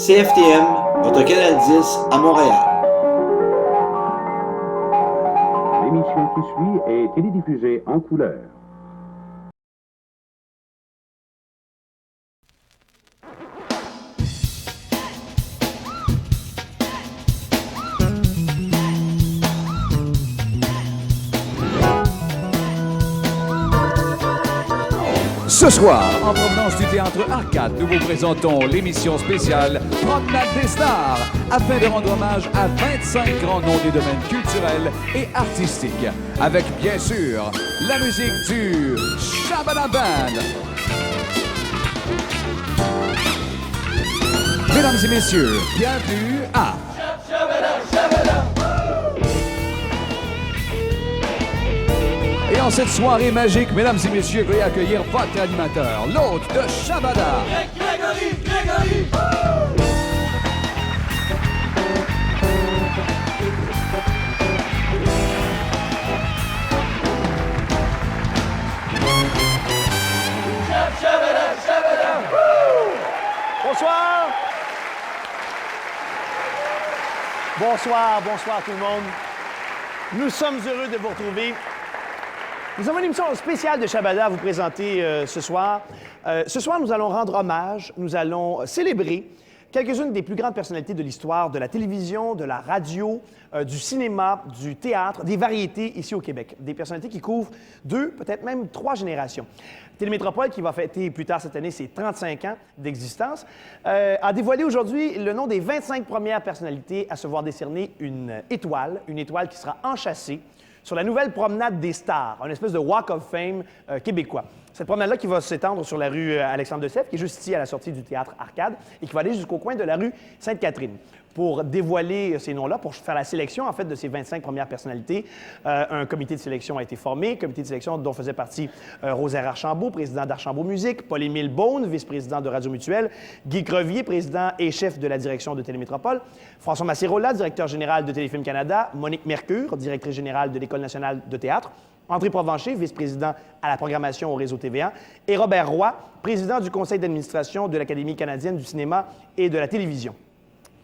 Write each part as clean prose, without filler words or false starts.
CFTM, votre Canal 10 à Montréal. L'émission qui suit est télédiffusée en couleur. Ce soir, en provenance du Théâtre Arcade, nous vous présentons l'émission spéciale Promenade des Stars, afin de rendre hommage à 25 grands noms des domaines culturels et artistiques, avec bien sûr la musique du Shabada Band. Mesdames et messieurs, bienvenue à Et en cette soirée magique, mesdames et messieurs, veuillez accueillir votre animateur, l'hôte de Shabada. Grégory! Shabada! Bonsoir! Bonsoir tout le monde. Nous sommes heureux de vous retrouver. Nous avons une émission spéciale de Shabada à vous présenter ce soir. Ce soir, nous allons rendre hommage, nous allons célébrer quelques-unes des plus grandes personnalités de l'histoire de la télévision, de la radio, du cinéma, du théâtre, des variétés ici au Québec. Des personnalités qui couvrent 2, peut-être même 3 générations. Télémétropole, qui va fêter plus tard cette année ses 35 ans d'existence, a dévoilé aujourd'hui le nom des 25 premières personnalités à se voir décerner une étoile qui sera enchâssée sur la nouvelle promenade des stars, une espèce de Walk of Fame québécois. Cette promenade-là qui va s'étendre sur la rue Alexandre-de-Sèvres, qui est juste ici à la sortie du Théâtre Arcade, et qui va aller jusqu'au coin de la rue Sainte-Catherine. Pour dévoiler ces noms-là, pour faire la sélection, en fait, de ces 25 premières personnalités, un comité de sélection a été formé, comité de sélection dont faisait partie Rosaire Archambault, président d'Archambault Musique, Paul-Émile Beaune, vice-président de Radio Mutuelle, Guy Crevier, président et chef de la direction de Télémétropole, François Massirola, directeur général de Téléfilm Canada, Monique Mercure, directrice générale de l'École nationale de théâtre, André Provencher, vice-président à la programmation au réseau TVA, et Robert Roy, président du conseil d'administration de l'Académie canadienne du cinéma et de la télévision.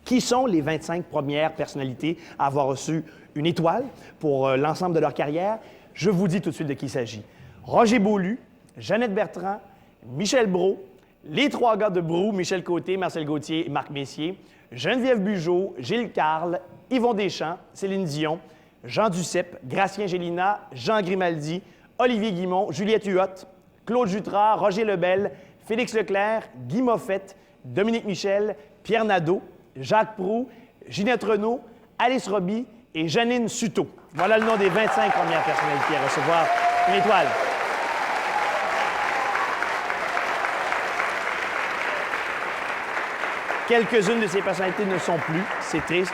Qui sont les 25 premières personnalités à avoir reçu une étoile pour l'ensemble de leur carrière? Je vous dis tout de suite de qui il s'agit. Roger Beaulieu, Jeannette Bertrand, Michel Brault, les 3 gars de Brou, Michel Côté, Marcel Gauthier et Marc Messier, Geneviève Bugeaud, Gilles Carle, Yvon Deschamps, Céline Dion, Jean Duceppe, Gracien Gélina, Jean Grimaldi, Olivier Guimond, Juliette Huot, Claude Jutras, Roger Lebel, Félix Leclerc, Guy Moffett, Dominique Michel, Pierre Nadeau, Jacques Proulx, Ginette Renault, Alice Roby et Janine Suto. Voilà le nom des 25 premières personnalités à recevoir une étoile. Quelques-unes de ces personnalités ne sont plus, c'est triste.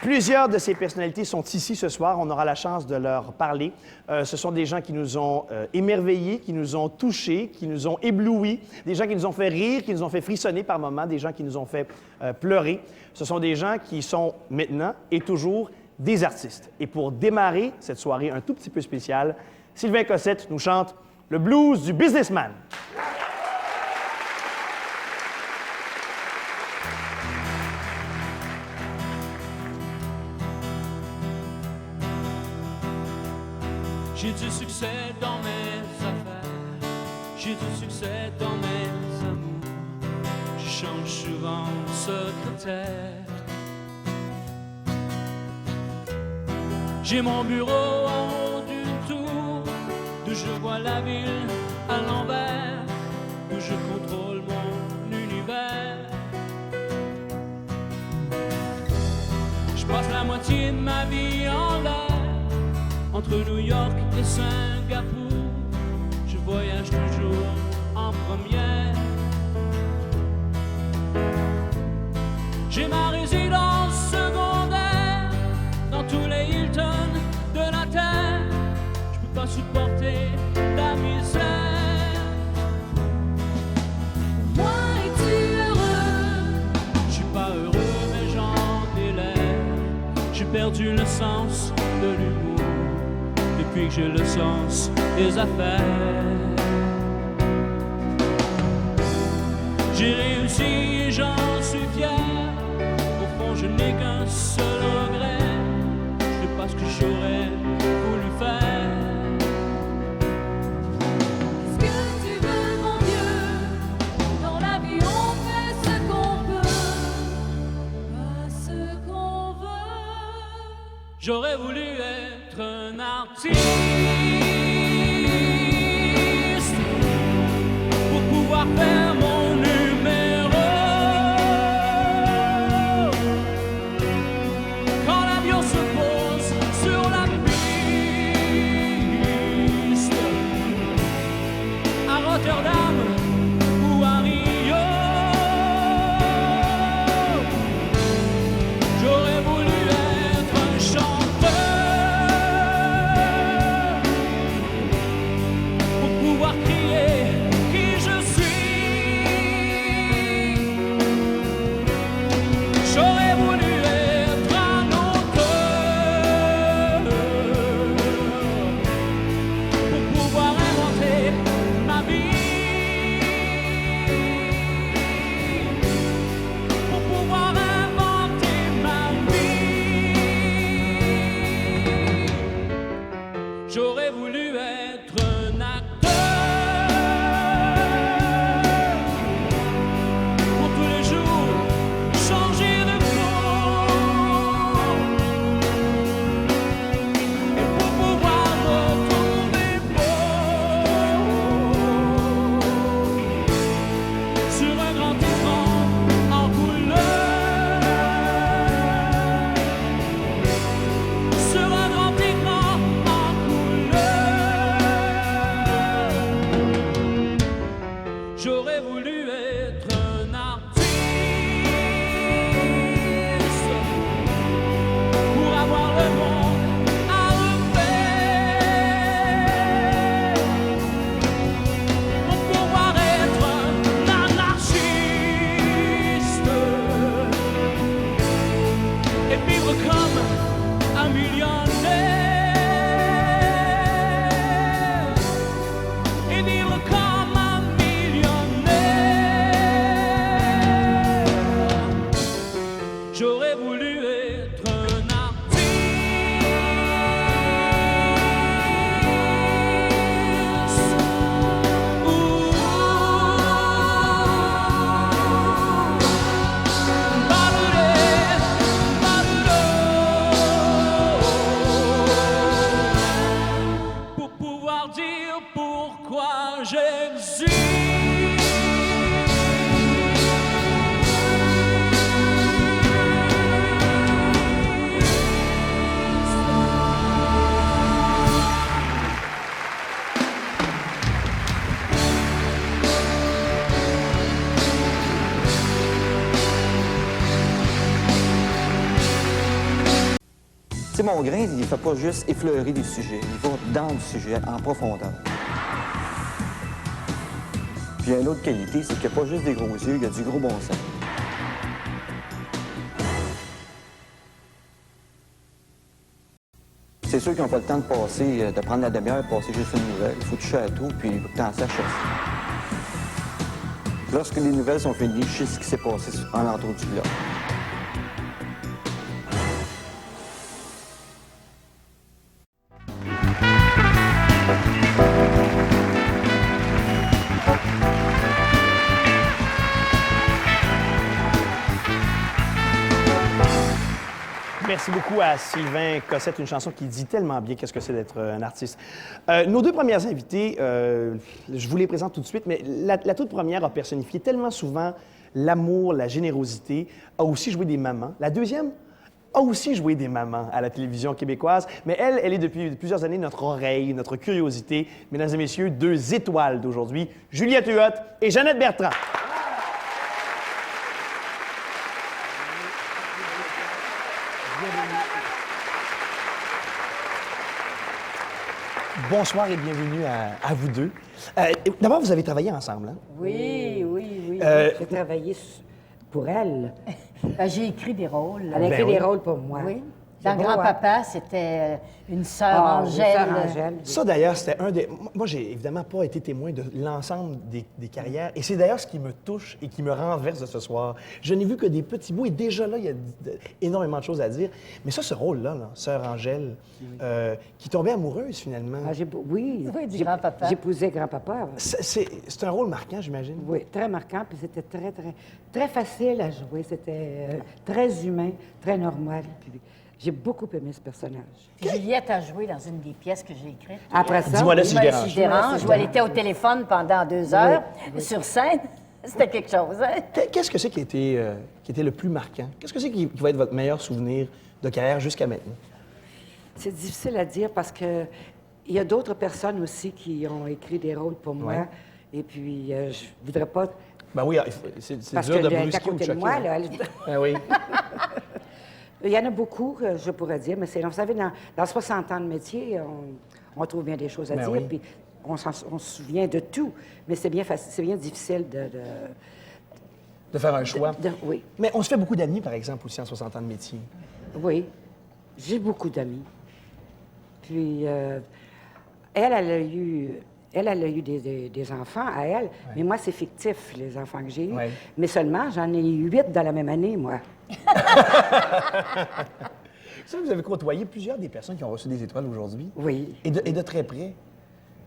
Plusieurs de ces personnalités sont ici ce soir. On aura la chance de leur parler. Ce sont des gens qui nous ont émerveillés, qui nous ont touchés, qui nous ont éblouis, des gens qui nous ont fait rire, qui nous ont fait frissonner par moments, des gens qui nous ont fait pleurer. Ce sont des gens qui sont maintenant et toujours des artistes. Et pour démarrer cette soirée un tout petit peu spéciale, Sylvain Cossette nous chante le blues du businessman. J'ai du succès dans mes affaires, j'ai du succès dans mes amours. Je change souvent de secrétaire. J'ai mon bureau en haut d'une tour, d'où je vois la ville à l'envers, d'où je contrôle mon univers. Je passe la moitié de ma vie en l'air. Entre New York et Singapour, je voyage toujours en première. J'ai ma résidence secondaire dans tous les Hilton de la terre. Je peux pas supporter la misère. Moi, es-tu heureux? Je suis pas heureux, mais j'en ai l'air. J'ai perdu le sens de l'humour depuis que j'ai le sens des affaires. J'ai réussi et j'en suis fier. Au fond, je n'ai qu'un seul regret. Je sais pas ce que j'aurais voulu faire. Qu'est-ce que tu veux, mon Dieu? Dans la vie, on fait ce qu'on peut, pas ce qu'on veut. J'aurais voulu être un artiste pour pouvoir faire mon numéro. Quand l'avion se pose sur la piste, à Rotterdam ou à Rio, j'aurais voulu être un chanteur pour pouvoir crier qui je suis. J'aurais voulu être un auteur pour pouvoir inventer ma vie, pour pouvoir inventer ma vie. J'aurais voulu être un acteur pour tous les jours changer de peau et pour pouvoir retrouver beau sur un grand écran en couleur, sur un grand écran en couleur. J'aurais voulu être un artiste pour avoir le monde à refaire, pour pouvoir être un anarchiste et vivre comme un millionnaire, et vivre comme un millionnaire. J'aurais voulu être un artiste. Ouh. Badoulet, badoulot. Pour pouvoir dire pourquoi j'existe. Tu sais, mon grain, il ne fait pas juste effleurer des sujets, il va dans le sujet, en profondeur. Puis il y a une autre qualité, c'est qu'il n'y a pas juste des gros yeux, il y a du gros bon sens. C'est sûr qu'ils n'ont pas le temps de passer, de prendre la demi-heure, passer juste une nouvelle. Il faut toucher à tout, puis t'en saches assez. Lorsque les nouvelles sont finies, je sais ce qui s'est passé en l'entour du globe. Merci beaucoup à Sylvain Cossette, une chanson qui dit tellement bien qu'est-ce que c'est d'être un artiste. Nos deux premières invitées, je vous les présente tout de suite, mais la toute première a personnifié tellement souvent l'amour, la générosité, a aussi joué des mamans. La deuxième a aussi joué des mamans à la télévision québécoise, mais elle est depuis plusieurs années notre oreille, notre curiosité. Mesdames et messieurs, deux étoiles d'aujourd'hui, Juliette Huot et Jeannette Bertrand. Bonsoir et bienvenue à vous deux. D'abord, vous avez travaillé ensemble, hein? Oui, oui, oui. J'ai travaillé pour elle. J'ai écrit des rôles. Elle a écrit Ben oui. des rôles pour moi. Oui. Dans beau, Grand-Papa, c'était une sœur Ah, Angèle. sœur Angèle. Ça, d'ailleurs, c'était un des... Moi, j'ai évidemment pas été témoin de l'ensemble des carrières. Et c'est d'ailleurs ce qui me touche et qui me renverse de ce soir. Je n'ai vu que des petits bouts. Et déjà là, il y a énormément de choses à dire. Mais ça, ce rôle-là, sœur Angèle, qui tombait amoureuse, finalement, Ah, oui, Oui, du grand-papa. J'épousais grand-papa. c'est un rôle marquant, j'imagine. Oui, très marquant, puis c'était très, très, très facile à jouer. C'était très humain, très normal. Puis j'ai beaucoup aimé ce personnage. Juliette a joué dans une des pièces que j'ai écrites. Après ça, Dis-moi là si je Dis-moi dérange. si je dérange, où elle était au téléphone pendant 2 heures sur scène. C'était quelque chose, hein? Qu'est-ce que c'est qui était le plus marquant? Qu'est-ce que c'est qui va être votre meilleur souvenir de carrière jusqu'à maintenant? c'est difficile à dire parce que il y a d'autres personnes aussi qui ont écrit des rôles pour moi. Ouais. Et puis, je voudrais pas... Ben oui, c'est Parce dur de qu'elle est à brusquer ou de côté de choquer. moi, hein. là. Ah oui. Il y en a beaucoup, je pourrais dire, mais vous savez, dans 60 ans de métier, on trouve bien des choses à Ben dire, oui. puis on se souvient de tout, mais c'est bien difficile De faire un choix. oui, Mais on se fait beaucoup d'amis, par exemple, aussi en 60 ans de métier. oui. J'ai beaucoup d'amis. Puis, elle a eu des enfants à elle, mais moi, c'est fictif, les enfants que j'ai eus. Ouais. Mais seulement, j'en ai eu 8 dans la même année, moi. Ça, vous avez côtoyé plusieurs des personnes qui ont reçu des étoiles aujourd'hui. Oui. Et de très près.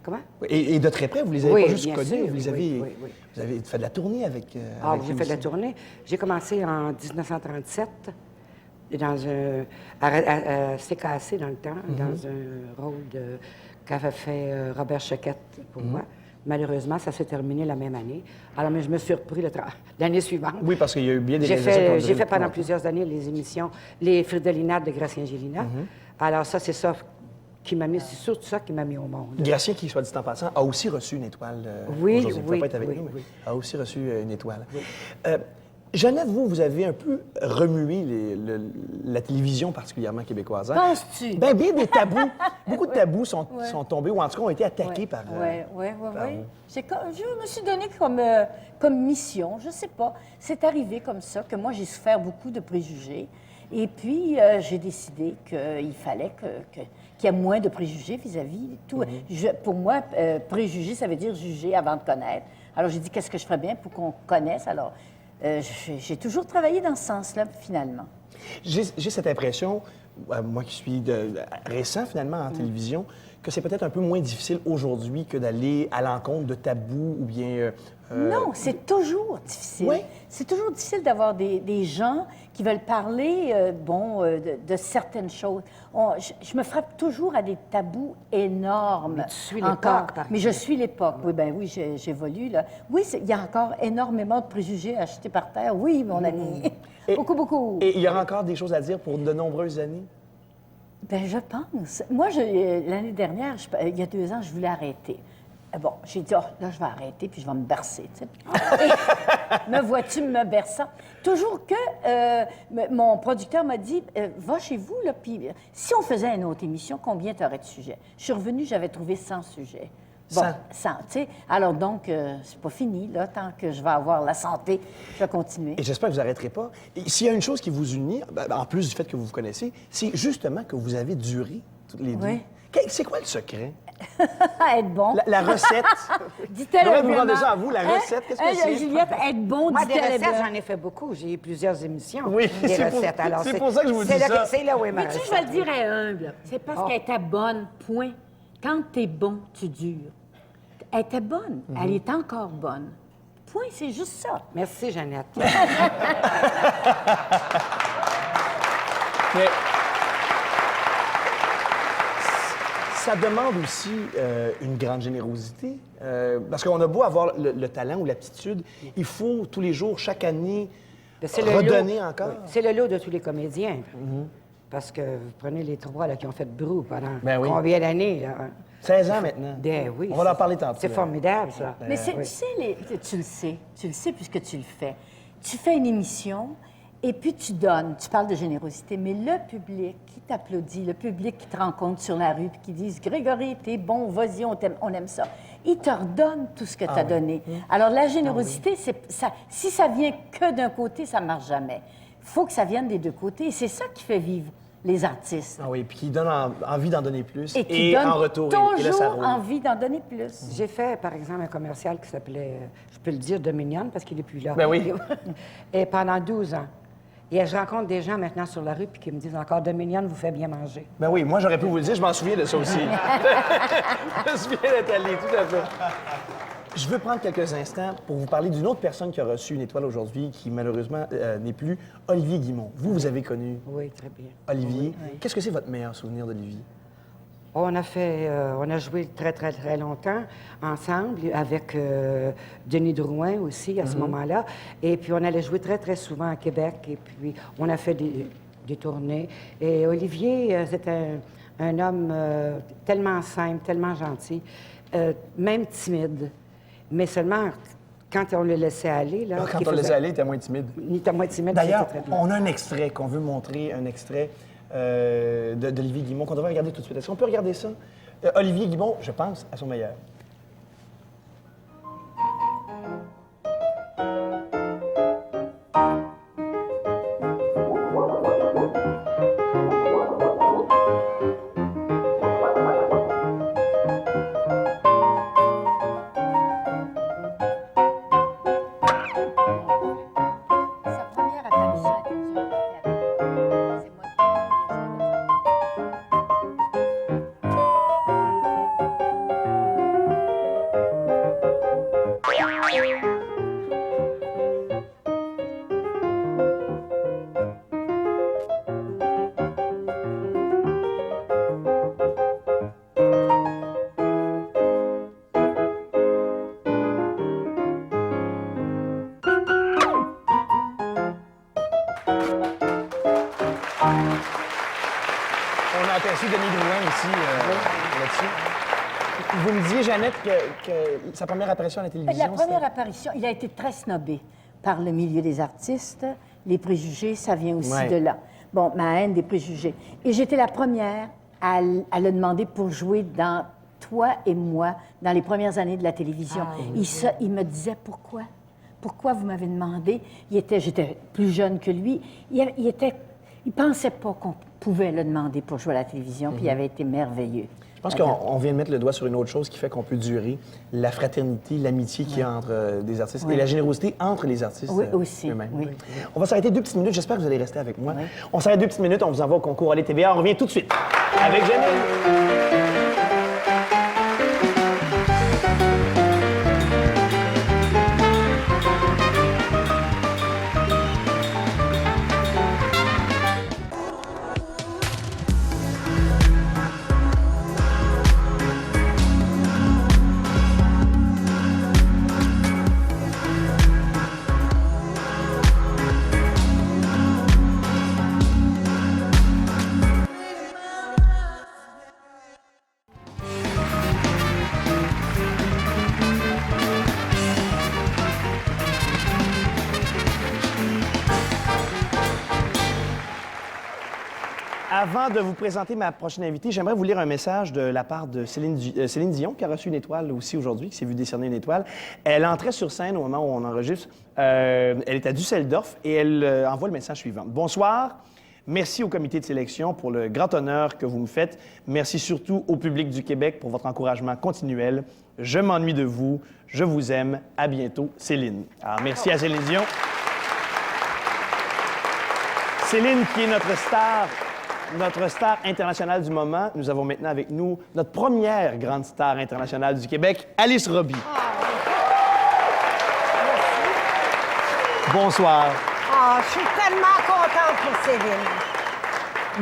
Comment? Et de très près, vous les avez Oui, pas juste bien connus, sûr, vous les oui, avez, oui, oui. vous avez fait de la tournée avec. Ah, avec j'ai eux fait de la aussi. tournée. J'ai commencé en 1937 dans à CKC dans le temps, dans un rôle qu'avait fait Robert Choquette pour moi. Malheureusement, ça s'est terminé la même année. Alors, mais je me suis repris l'année suivante. Oui, parce qu'il y a eu bien des J'ai réalisations qui ont fait, duré j'ai fait pendant longtemps. plusieurs années les émissions, les Fridolinades de Gracien Angelina. Alors ça, c'est ça qui m'a mis, c'est surtout ça qui m'a mis au monde. Gratien, qui, soit dit en passant, a aussi reçu une étoile. Oui, aujourd'hui. Il ne peut oui, pas être avec oui, nous, mais oui. a aussi reçu une étoile. Jeannette, vous avez un peu remué la télévision particulièrement québécoise. Hein? Penses-tu? Bien des tabous. Beaucoup de tabous sont tombés, ou en tout cas ont été attaqués par... Oui. par vous. Je me suis donné comme mission, je sais pas. C'est arrivé comme ça, que moi, j'ai souffert beaucoup de préjugés. Et puis, j'ai décidé qu'il fallait qu'il y ait moins de préjugés vis-à-vis de tout. Pour moi, préjuger, ça veut dire juger avant de connaître. Alors, j'ai dit, qu'est-ce que je ferais bien pour qu'on connaisse? Alors, j'ai toujours travaillé dans ce sens-là, finalement. J'ai cette impression, moi qui suis récent finalement en télévision, que c'est peut-être un peu moins difficile aujourd'hui que d'aller à l'encontre de tabous ou bien... Non, c'est toujours difficile. Oui. C'est toujours difficile d'avoir des gens qui veulent parler de certaines choses. Je me frappe toujours à des tabous énormes. Mais tu suis l'époque, encore. par Mais je contre. suis l'époque. Oui, ben oui, j'évolue, là. Oui, il y a encore énormément de préjugés achetés par terre. Oui, mon ami. Et- Beaucoup, beaucoup. Et il y aura encore des choses à dire pour de nombreuses années? Ben, je pense. Moi, l'année dernière, il y a 2 ans, je voulais arrêter. Bon, j'ai dit, oh, là, je vais arrêter, puis je vais me bercer, tu sais. Et me vois-tu me berçant? Toujours que mon producteur m'a dit, va chez vous, là, puis si on faisait une autre émission, combien tu aurais de sujets? Je suis revenue, j'avais trouvé 100 sujets. Bon, 100, tu sais. Alors donc, c'est pas fini, là, tant que je vais avoir la santé, je vais continuer. Et j'espère que vous n'arrêterez pas. Et s'il y a une chose qui vous unit, en plus du fait que vous vous connaissez, c'est justement que vous avez duré toutes les deux. Oui. C'est quoi le secret? Être bon. La recette? Dit-elle J'aimerais vous humblement. demander ça à vous, la recette, qu'est-ce que c'est? Juliette, être bon, Moi, des dit-elle recettes, humblement. j'en ai fait beaucoup. J'ai eu plusieurs émissions. Oui, des c'est pour- recettes. Alors, c'est pour ça que je vous dis ça. C'est là où est ma Mais tu, je recette. vais le dire à humble. C'est parce qu'elle était bonne, point. Quand t'es bon, tu dures. Elle était bonne. Elle est encore bonne. Point, c'est juste ça. Merci, Jeannette. Mais ça demande aussi une grande générosité. Parce qu'on a beau avoir le talent ou l'aptitude, il faut tous les jours, chaque année, C'est le redonner lot. encore. Oui. C'est le lot de tous les comédiens. Parce que vous prenez les 3 là, qui ont fait Brou pendant Ben oui. combien d'années? Là? 16 ans maintenant. Ben oui. On va en parler tantôt. C'est formidable, ça. Mais c'est, oui. tu le sais puisque tu le fais. Tu fais une émission et puis tu donnes, tu parles de générosité, mais le public qui t'applaudit, le public qui te rencontre sur la rue puis qui disent « Grégory, t'es bon, vas-y, on t'aime, on aime ça », il te redonne tout ce que tu as donné. Alors la générosité, c'est ça, si ça vient que d'un côté, ça ne marche jamais. Il faut que ça vienne des deux côtés et c'est ça qui fait vivre les artistes. Ah oui, puis qui donne envie d'en donner plus. Et qui donne en retour, toujours et là, ça roule. envie d'en donner plus. J'ai fait, par exemple, un commercial qui s'appelait, je peux le dire, Dominion, parce qu'il n'est plus là. Ben oui. Et pendant 12 ans. Et je rencontre des gens maintenant sur la rue puis qui me disent encore, Dominion vous fait bien manger. Ben oui, moi, j'aurais pu vous le dire, je m'en souviens de ça aussi. Je me souviens Nathalie, tout à fait. Je veux prendre quelques instants pour vous parler d'une autre personne qui a reçu une étoile aujourd'hui, qui malheureusement n'est plus, Olivier Guimond. Vous avez connu Oui, très bien. Olivier. Qu'est-ce que c'est votre meilleur souvenir d'Olivier? On a joué très, très, très longtemps ensemble avec Denis Drouin aussi à ce moment-là. Et puis, on allait jouer très, très souvent à Québec. Et puis, on a fait des tournées. Et Olivier, c'était un homme tellement simple, tellement gentil, même timide. Mais seulement quand on le laissait aller. Là, Quand on le laissait aller, il était moins timide. Il était moins timide. D'ailleurs, c'était très bien. on a un extrait qu'on veut montrer, un extrait d'Olivier Guimond qu'on devrait regarder tout de suite. Est-ce qu'on peut regarder ça? Olivier Guimond, je pense, à son meilleur. Sa première apparition était dure à faire. C'est moi qui ai On a aperçu Denis Drouin ici, là-dessus. Vous me disiez, Jeannette, que sa première apparition à la télévision, La première apparition, il a été très snobé par le milieu des artistes. Les préjugés, ça vient aussi Ouais. de là. Bon, ma haine des préjugés. Et j'étais la première à le demander pour jouer dans Toi et moi, dans les premières années de la télévision. Il me disait pourquoi? Pourquoi vous m'avez demandé? J'étais plus jeune que lui. Il pensait pas qu'on pouvait le demander pour jouer à la télévision, puis il avait été merveilleux. Je pense qu'on vient de mettre le doigt sur une autre chose qui fait qu'on peut durer, la fraternité, l'amitié qu'il y a entre des artistes et la générosité entre les artistes Oui, aussi, eux-mêmes. oui. On va s'arrêter 2 petites minutes. J'espère que vous allez rester avec moi. On s'arrête 2 petites minutes. On vous envoie au concours Allez TVA. On revient tout de suite avec Jeannette. Avant de vous présenter ma prochaine invitée, j'aimerais vous lire un message de la part de Céline Dion, qui a reçu une étoile aussi aujourd'hui, qui s'est vue décerner une étoile. Elle entrait sur scène au moment où on enregistre. Elle est à Düsseldorf et elle envoie le message suivant. Bonsoir. Merci au comité de sélection pour le grand honneur que vous me faites. Merci surtout au public du Québec pour votre encouragement continuel. Je m'ennuie de vous. Je vous aime. À bientôt, Céline. Alors, merci à Céline Dion. Céline, qui est notre star internationale du moment. Nous avons maintenant avec nous notre première grande star internationale du Québec, Alice Robbie. Bonsoir. Ah, je suis tellement contente pour Céline.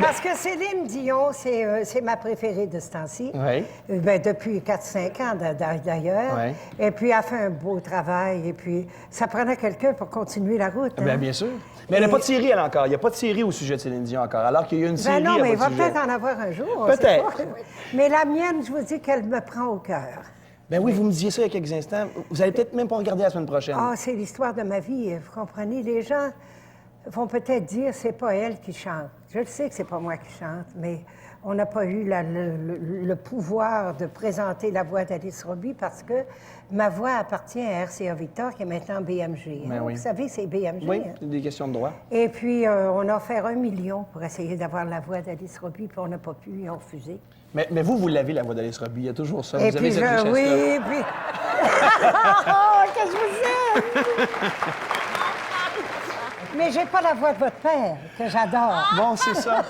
Parce que Céline Dion, c'est ma préférée de ce temps-ci. Oui. Depuis 4-5 ans, d'ailleurs. Oui. Et puis, elle a fait un beau travail. Et puis, ça prenait quelqu'un pour continuer la route. hein. Bien sûr. Mais elle n'a pas de série, elle, encore. Il n'y a pas de série au sujet de Céline Dion encore. Alors qu'il y a une série, non, il mais n'y il a va pas de sujet. peut-être en avoir un jour. on sait Peut-être. pas. Mais la mienne, je vous dis qu'elle me prend au cœur. Ben oui, vous me disiez ça il y a quelques instants. Vous allez peut-être même pas regarder la semaine prochaine. Ah, c'est l'histoire de ma vie, vous comprenez? Les gens vont peut-être dire c'est pas elle qui chante. Je le sais que c'est pas moi qui chante, mais on n'a pas eu le pouvoir de présenter la voix d'Alice Roby parce que ma voix appartient à RCA Victor, qui est maintenant BMG. Ben oui. Vous savez, c'est BMG. Oui, hein? c'est des questions de droit. Et puis, on a offert 1 million pour essayer d'avoir la voix d'Alice Roby, puis on n'a pas pu, ils ont refusé. Mais vous l'avez, la voix d'Alice Roby. Il y a toujours ça. Et Vous avez puis, cette richesse-là. oui, puis... Oh, que je vous aime! Mais j'ai pas la voix de votre père, que j'adore. Bon, c'est ça.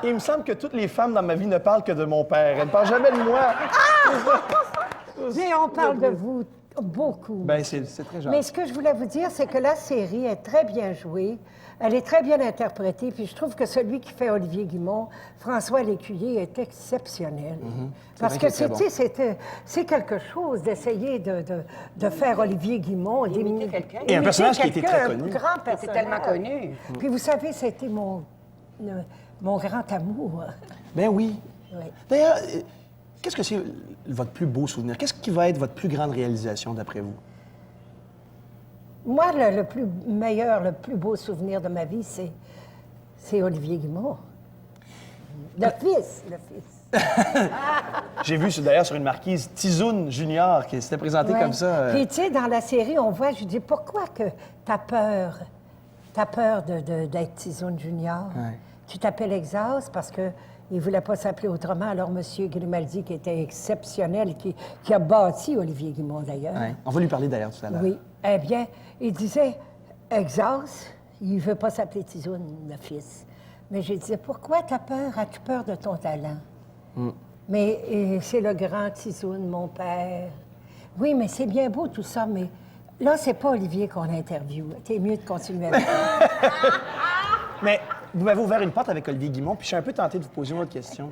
Il me semble que toutes les femmes dans ma vie ne parlent que de mon père. Elles ne parlent jamais de moi. Mais on parle de vous beaucoup. Ben, c'est très gentil. Mais ce que je voulais vous dire, c'est que la série est très bien jouée. Elle est très bien interprétée. Puis je trouve que celui qui fait Olivier Guimond, François Lécuyer, est exceptionnel. Parce que c'est quelque chose d'essayer de faire Olivier Guimond. D'imiter quelqu'un. Et un personnage qui était très connu. Un grand personnage. C'est tellement connu. Puis vous savez, c'était mon grand amour. Ben oui. Oui. D'ailleurs, qu'est-ce que c'est votre plus beau souvenir? Qu'est-ce qui va être votre plus grande réalisation, d'après vous? Moi, le plus meilleur, le plus beau souvenir de ma vie, c'est Olivier Guimond. Le fils. J'ai vu d'ailleurs sur une marquise Tizoun Junior qui s'était présenté Ouais. comme ça. Puis, tu sais, dans la série, on voit, je dis, pourquoi que t'as peur d'être Tizoun Junior? Ouais. Tu t'appelles Exhaust parce que il voulait pas s'appeler autrement. Alors, M. Grimaldi, qui était exceptionnel, qui a bâti Olivier Guimond, d'ailleurs. Ouais. On va lui parler d'ailleurs tout à l'heure. Oui. Eh bien, il disait, Exhaust, il veut pas s'appeler Tizoun, le fils. Mais je disais, pourquoi t'as peur? As-tu peur de ton talent? Mais c'est le grand Tizoun, mon père. Oui, mais c'est bien beau tout ça, mais là, c'est pas Olivier qu'on interviewe. T'es mieux de continuer avec moi. Mais vous m'avez ouvert une porte avec Olivier Guimond, puis je suis un peu tenté de vous poser une autre question.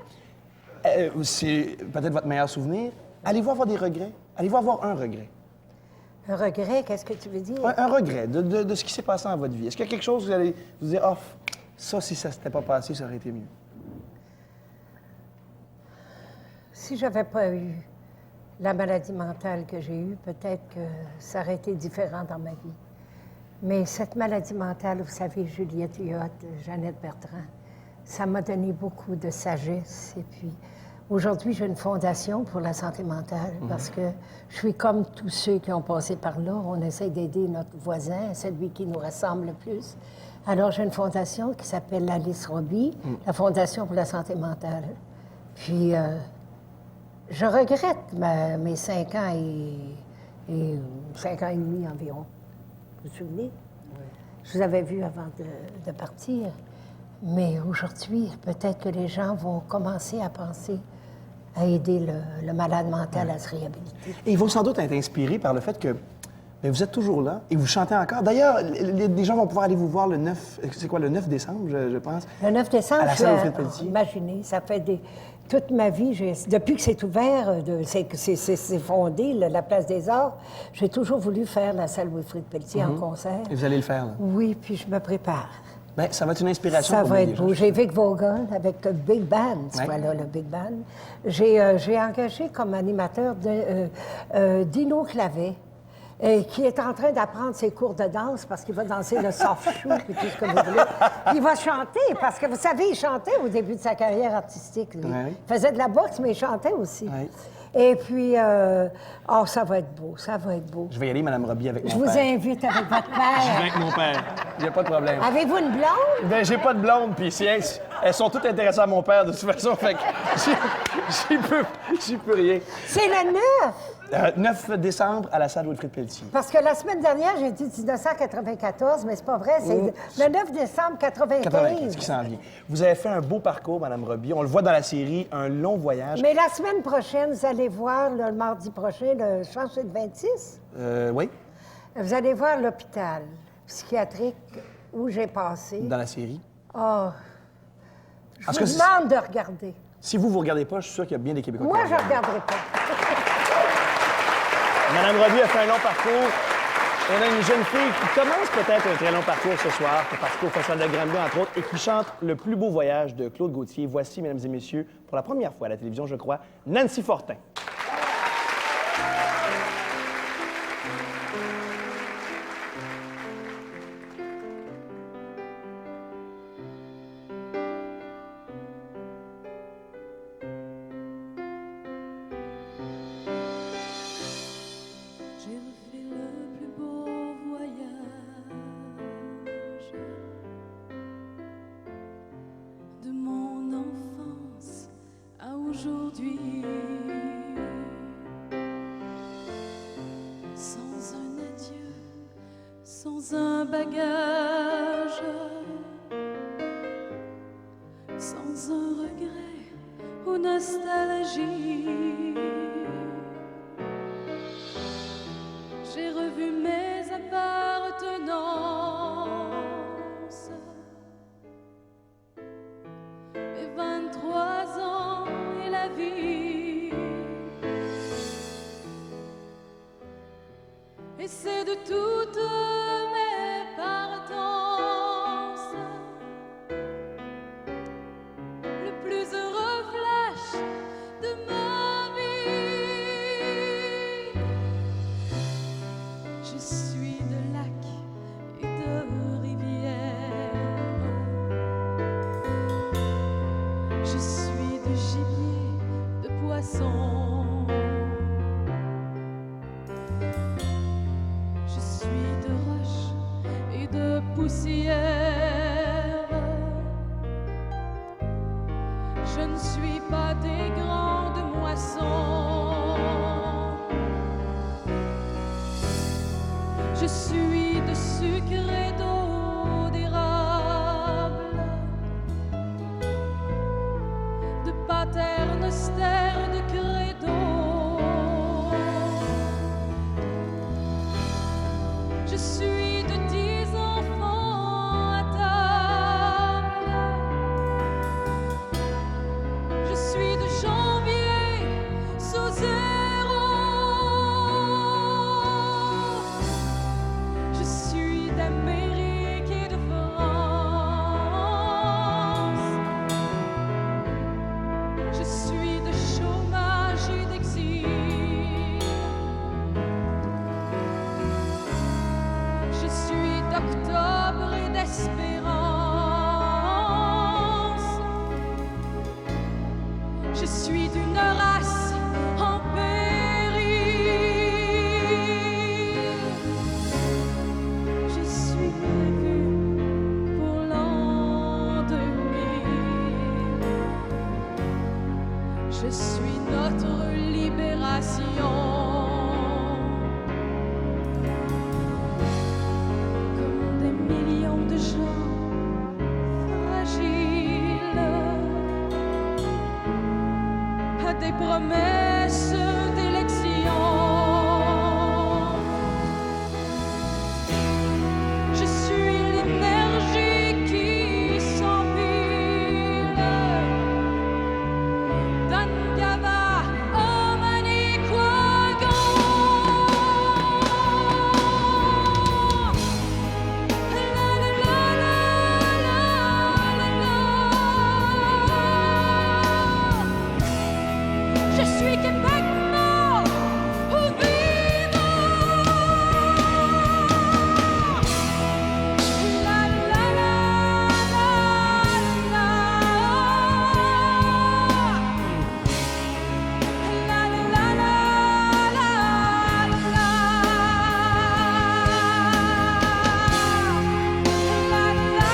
C'est peut-être votre meilleur souvenir. Allez-vous avoir des regrets? Allez-vous avoir un regret? Un regret, qu'est-ce que tu veux dire? Un regret de ce qui s'est passé dans votre vie. Est-ce qu'il y a quelque chose où vous allez vous dire, oh, ça, si ça s'était pas passé, ça aurait été mieux? Si j'avais pas eu la maladie mentale que j'ai eue, peut-être que ça aurait été différent dans ma vie. Mais cette maladie mentale, vous savez, Juliette Huot, Jeannette Bertrand, ça m'a donné beaucoup de sagesse. Et puis, aujourd'hui, j'ai une fondation pour la santé mentale parce que je suis comme tous ceux qui ont passé par là. On essaie d'aider notre voisin, celui qui nous ressemble le plus. Alors, j'ai une fondation qui s'appelle Alice Roby, la Fondation pour la santé mentale. Puis, je regrette mes 5 ans et 5 ans et demi environ. Vous vous souvenez? Oui. Je vous avais vu avant de partir. Mais aujourd'hui, peut-être que les gens vont commencer à penser à aider le malade mental à se réhabiliter. Et ils vont sans doute être inspirés par le fait que bien, vous êtes toujours là et vous chantez encore. D'ailleurs, les gens vont pouvoir aller vous voir le 9... C'est quoi, le 9 décembre, je pense? Le 9 décembre, à la salle Wilfrid Pelletier. Imaginez, ça fait toute ma vie, depuis que c'est ouvert, que c'est fondé, la Place des Arts, j'ai toujours voulu faire la salle Wilfrid Pelletier en concert. Et vous allez le faire, là? Oui, puis je me prépare. Bien, ça va être une inspiration Ça pour va bien être des beau. gens. J'ai Vic Vaughan avec le Big Band, tu Ouais. vois là, le Big Band. J'ai engagé comme animateur Dino Clavet, qui est en train d'apprendre ses cours de danse parce qu'il va danser le soft shoe et tout ce que vous voulez. Il va chanter parce que, vous savez, il chantait au début de sa carrière artistique. Lui. Ouais. Il faisait de la boxe, mais il chantait aussi. Ouais. Et puis, ça va être beau, ça va être beau. Je vais y aller, Mme Roby, avec Je mon vous père. invite avec votre père. Avec mon père. Il n'y a pas de problème. Avez-vous une blonde? Ben, j'ai pas de blonde, puis si elles sont toutes intéressées à mon père, de toute façon, fait que j'y peux rien. C'est le 9! 9 décembre, à la salle Wilfrid Pelletier. Parce que la semaine dernière, j'ai dit 1994, mais c'est pas vrai, c'est le 9 décembre 95. 95, qui s'en vient. Vous avez fait un beau parcours, Mme Roby. On le voit dans la série, un long voyage. Mais la semaine prochaine, vous allez voir, le mardi prochain, le chantier de 26, Oui, vous allez voir l'hôpital psychiatrique où j'ai passé. dans la série. Oh, je Est-ce vous que c'est- demande de regarder. Si vous ne regardez pas, je suis sûr qu'il y a bien des Québécois Moi, qui je vont ne regarder. regarderai pas. Mme Roby a fait un long parcours. On a une jeune fille qui commence peut-être un très long parcours ce soir, qui participe au Festival de Granby, entre autres, et qui chante Le plus beau voyage de Claude Gauthier. Voici, mesdames et messieurs, pour la première fois à la télévision, je crois, Nancy Fortin. aujourd'hui. Sans un adieu, sans un bagage, sans un regret ou nostalgie. J'ai revu mes appartenances, mes 23 ans et la vie. Et c'est de toutes mes partances le plus heureux flash de ma vie. Je suis de lacs et de rivières, je suis de gibier, de poissons. Je suis de roches et de poussière. Je ne suis pas des grandes moissons. Je suis de sucre et d'eau d'érable, de paternoster, de credo. Je suis de 10 enfants à table. Je suis de janvier sous zéro. Je suis d'Amérique et de France. Je suis de chômage et d'exil. Je suis d'octobre et d'espérance. Je suis d'une race en péril. Je suis prévu pour l'an 2000. Je suis notre libération. Comme des millions de gens fragiles à des promesses d'élection. Je suis l'énergie qui s'empile d'Angava au Manicouagan. La la la la la la la. Je suis Québec mort ou vivant. La la la la la. La la la la la la. La la la la la.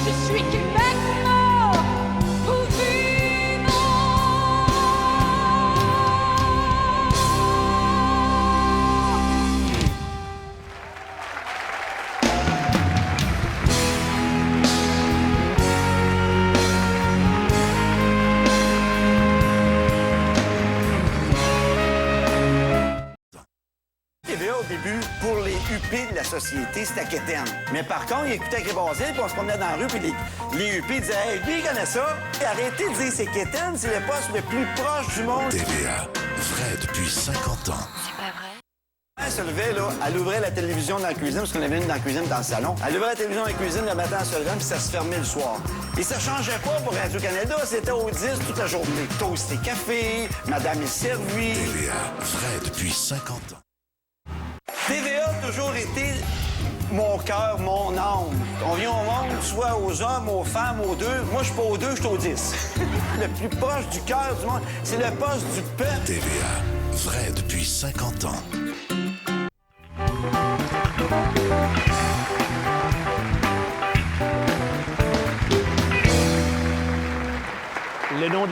Je suis Québec mort ou vivant. TVA au début, pour les UP de la société, c'était quétaine. Mais par contre, il écoutait avec les Basile, puis on se promenait dans la rue, puis les UP disaient « Hey, lui, il connaît ça! » Et arrêtez de dire c'est quétaine, c'est le poste le plus proche du monde. TVA, vrai depuis 50 ans. Elle se levait, là, elle ouvrait la télévision dans la cuisine, parce qu'on avait une dans la cuisine, dans le salon. Elle ouvrait la télévision dans la cuisine le matin en se levant, puis ça se fermait le soir. Et ça changeait pas pour Radio-Canada, c'était au 10 toute la journée. Toast et café, Madame est servie. TVA, vrai depuis 50 ans. TVA a toujours été mon cœur, mon âme. On vient au monde, soit aux hommes, aux femmes, aux deux. Moi, je suis pas aux deux, je suis aux 10. Le plus proche du cœur du monde, c'est le poste du peuple. TVA, vrai depuis 50 ans.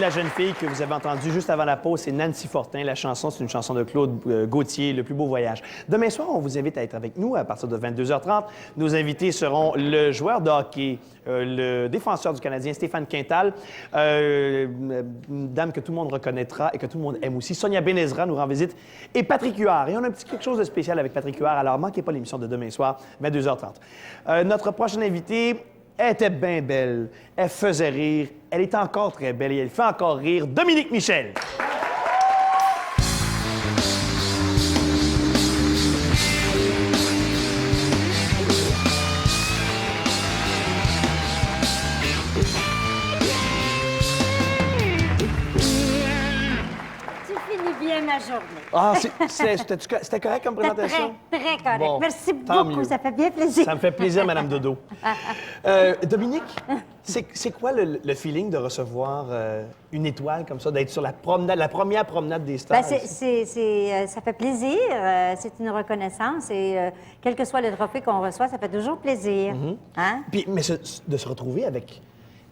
la jeune fille que vous avez entendue juste avant la pause, c'est Nancy Fortin. La chanson, c'est une chanson de Claude Gauthier, Le plus beau voyage. Demain soir, on vous invite à être avec nous à partir de 22h30. Nos invités seront le joueur de hockey, le défenseur du Canadien, Stéphane Quintal, une dame que tout le monde reconnaîtra et que tout le monde aime aussi. Sonia Benezra nous rend visite et Patrick Huard. Et on a un petit quelque chose de spécial avec Patrick Huard, alors manquez pas l'émission de demain soir, 22h30. Notre prochaine invitée, elle était bien belle, elle faisait rire, elle est encore très belle et elle fait encore rire. Dominique Michel. Tu finis bien ma journée. Ah, c'était correct comme présentation? Très, très correct. Bon, Merci tant beaucoup, mieux. ça fait bien plaisir. Ça me fait plaisir, Madame Dodo. Dominique, c'est quoi le feeling de recevoir une étoile comme ça, d'être sur la première promenade des stars? Ben, ça fait plaisir. C'est une reconnaissance et quel que soit le trophée qu'on reçoit, ça fait toujours plaisir. Hein? Puis, mais de se retrouver avec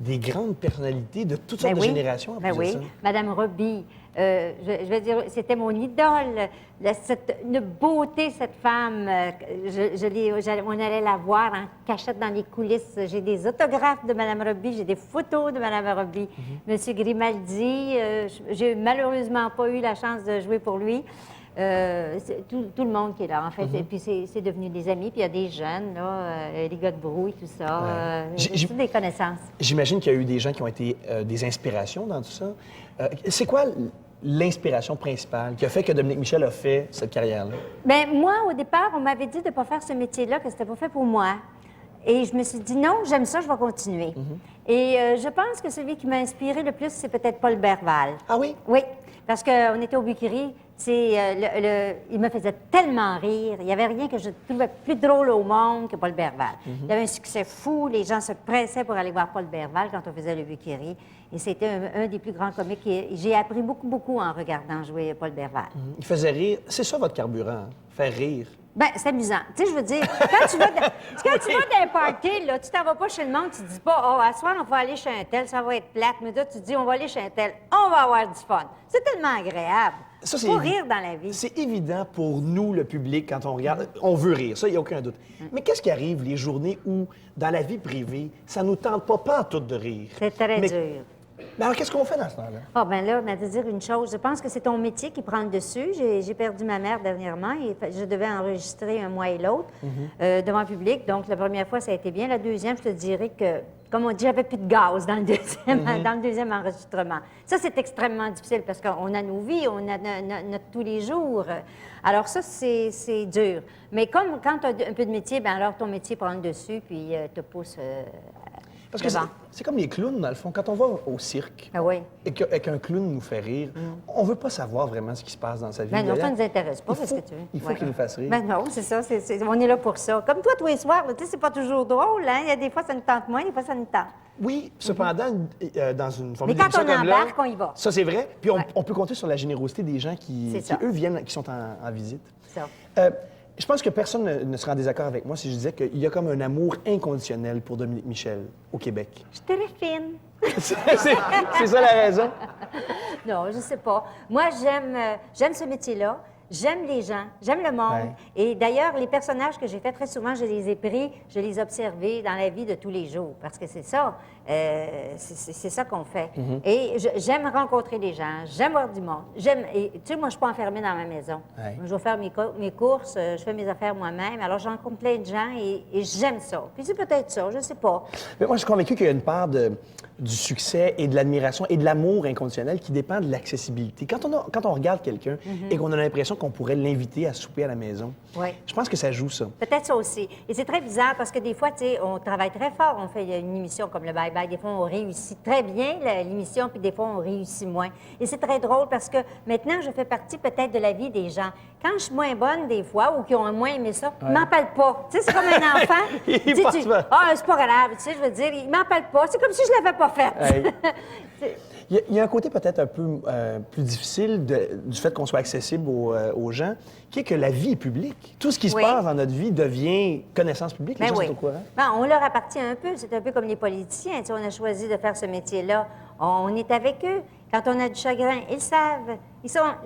des grandes personnalités de toutes sortes de générations. Ben oui, Madame Roby, je vais dire, c'était mon idole. Une beauté, cette femme. On allait la voir en cachette dans les coulisses. J'ai des autographes de Madame Roby, j'ai des photos de Madame Roby. Monsieur Grimaldi, j'ai malheureusement pas eu la chance de jouer pour lui. Tout le monde qui est là, en fait. Et puis, c'est devenu des amis. Puis, il y a des jeunes, là, les gars de brouille, tout ça. C'est des connaissances. J'imagine qu'il y a eu des gens qui ont été des inspirations dans tout ça. C'est quoi l'inspiration principale qui a fait que Dominique Michel a fait cette carrière-là? Bien, moi, au départ, on m'avait dit de ne pas faire ce métier-là, que c'était pas fait pour moi. Et je me suis dit, non, j'aime ça, je vais continuer. Et je pense que celui qui m'a inspiré le plus, c'est peut-être Paul Berval. Ah oui? Oui, parce qu'on était au Buquerie. Il me faisait tellement rire. Il n'y avait rien que je trouvais plus drôle au monde que Paul Berval. Il avait un succès fou. Les gens se pressaient pour aller voir Paul Berval quand on faisait le Buquerie. Et c'était un des plus grands comiques. J'ai appris beaucoup, beaucoup en regardant jouer Paul Berval. Il faisait rire. C'est ça votre carburant, hein? Faire rire. Bien, c'est amusant. Tu sais, je veux dire, quand tu vas dans un party, là, tu t'en vas pas chez le monde, tu te dis pas, oh, à soir, on va aller chez un tel, ça va être plate. Mais là, tu te dis, on va aller chez un tel, on va avoir du fun. C'est tellement agréable. Ça, c'est faut rire dans la vie. C'est évident pour nous, le public, quand on regarde. On veut rire, ça, il n'y a aucun doute. Mais qu'est-ce qui arrive les journées où, dans la vie privée, ça nous tente pas tout de rire? C'est très dur. Mais alors, qu'est-ce qu'on fait dans ce temps-là? Ah, bien là, on va te dire une chose. Je pense que c'est ton métier qui prend le dessus. J'ai perdu ma mère dernièrement et je devais enregistrer un mois et l'autre devant le public. Donc, la première fois, ça a été bien. La deuxième, je te dirais que, comme on dit, j'avais plus de gaz dans le deuxième enregistrement. Ça, c'est extrêmement difficile parce qu'on a nos vies, on a notre tous les jours. Alors ça, c'est dur. Mais comme quand tu as un peu de métier, bien alors ton métier prend le dessus puis te pousse Parce que c'est comme les clowns, dans le fond. Quand on va au cirque et qu'un clown nous fait rire, on ne veut pas savoir vraiment ce qui se passe dans sa vie. Ben non, ça ne nous intéresse pas. Il faut qu'il nous fasse rire. Ben non, c'est ça. On est là pour ça. Comme toi, tous les soirs, tu sais, c'est pas toujours drôle. Hein? Il y a des fois, ça nous tente moins, des fois, ça nous tente. Oui, cependant, dans une formule Mais quand on comme là, embarque, on y va. Ça, c'est vrai. Puis on peut compter sur la générosité des gens qui eux, viennent, qui sont en visite. Ça. Je pense que personne ne sera en désaccord avec moi si je disais qu'il y a comme un amour inconditionnel pour Dominique Michel au Québec. Je suis très fine. C'est ça la raison? Non, je sais pas. Moi, j'aime ce métier-là. J'aime les gens, j'aime le monde. Ouais. Et d'ailleurs, les personnages que j'ai faits, très souvent, je les ai pris, je les ai observés dans la vie de tous les jours. Parce que c'est ça, c'est ça qu'on fait. Et j'aime rencontrer les gens, j'aime voir du monde. Et tu sais, moi, je suis pas enfermée dans ma maison. Ouais. Je vais faire mes courses, je fais mes affaires moi-même. Alors, je rencontre plein de gens et j'aime ça. Puis c'est peut-être ça, je sais pas. Mais moi, je suis convaincu qu'il y a une part du succès et de l'admiration et de l'amour inconditionnel qui dépend de l'accessibilité. Quand on regarde quelqu'un et qu'on a l'impression qu'on pourrait l'inviter à souper à la maison, je pense que ça joue, ça. Peut-être ça aussi. Et c'est très bizarre parce que des fois, tu sais, on travaille très fort. On fait une émission comme le Bye Bye. Des fois, on réussit très bien l'émission, puis des fois, on réussit moins. Et c'est très drôle parce que maintenant, je fais partie peut-être de la vie des gens. Quand je suis moins bonne des fois ou qui ont moins aimé ça, ils m'en parlent pas. Tu sais, c'est comme un enfant. Ah, c'est pas grave. Tu sais, je veux dire, ils m'en parlent pas. C'est comme si je l'avais pas fait. Il y a un côté peut-être un peu plus difficile du fait qu'on soit accessible aux gens, qui est que la vie est publique. Tout ce qui se passe dans notre vie devient connaissance publique. Les gens sont au courant. Ben, on leur appartient un peu. C'est un peu comme les politiciens. Tu sais, on a choisi de faire ce métier-là. On est avec eux. Quand on a du chagrin, ils le savent.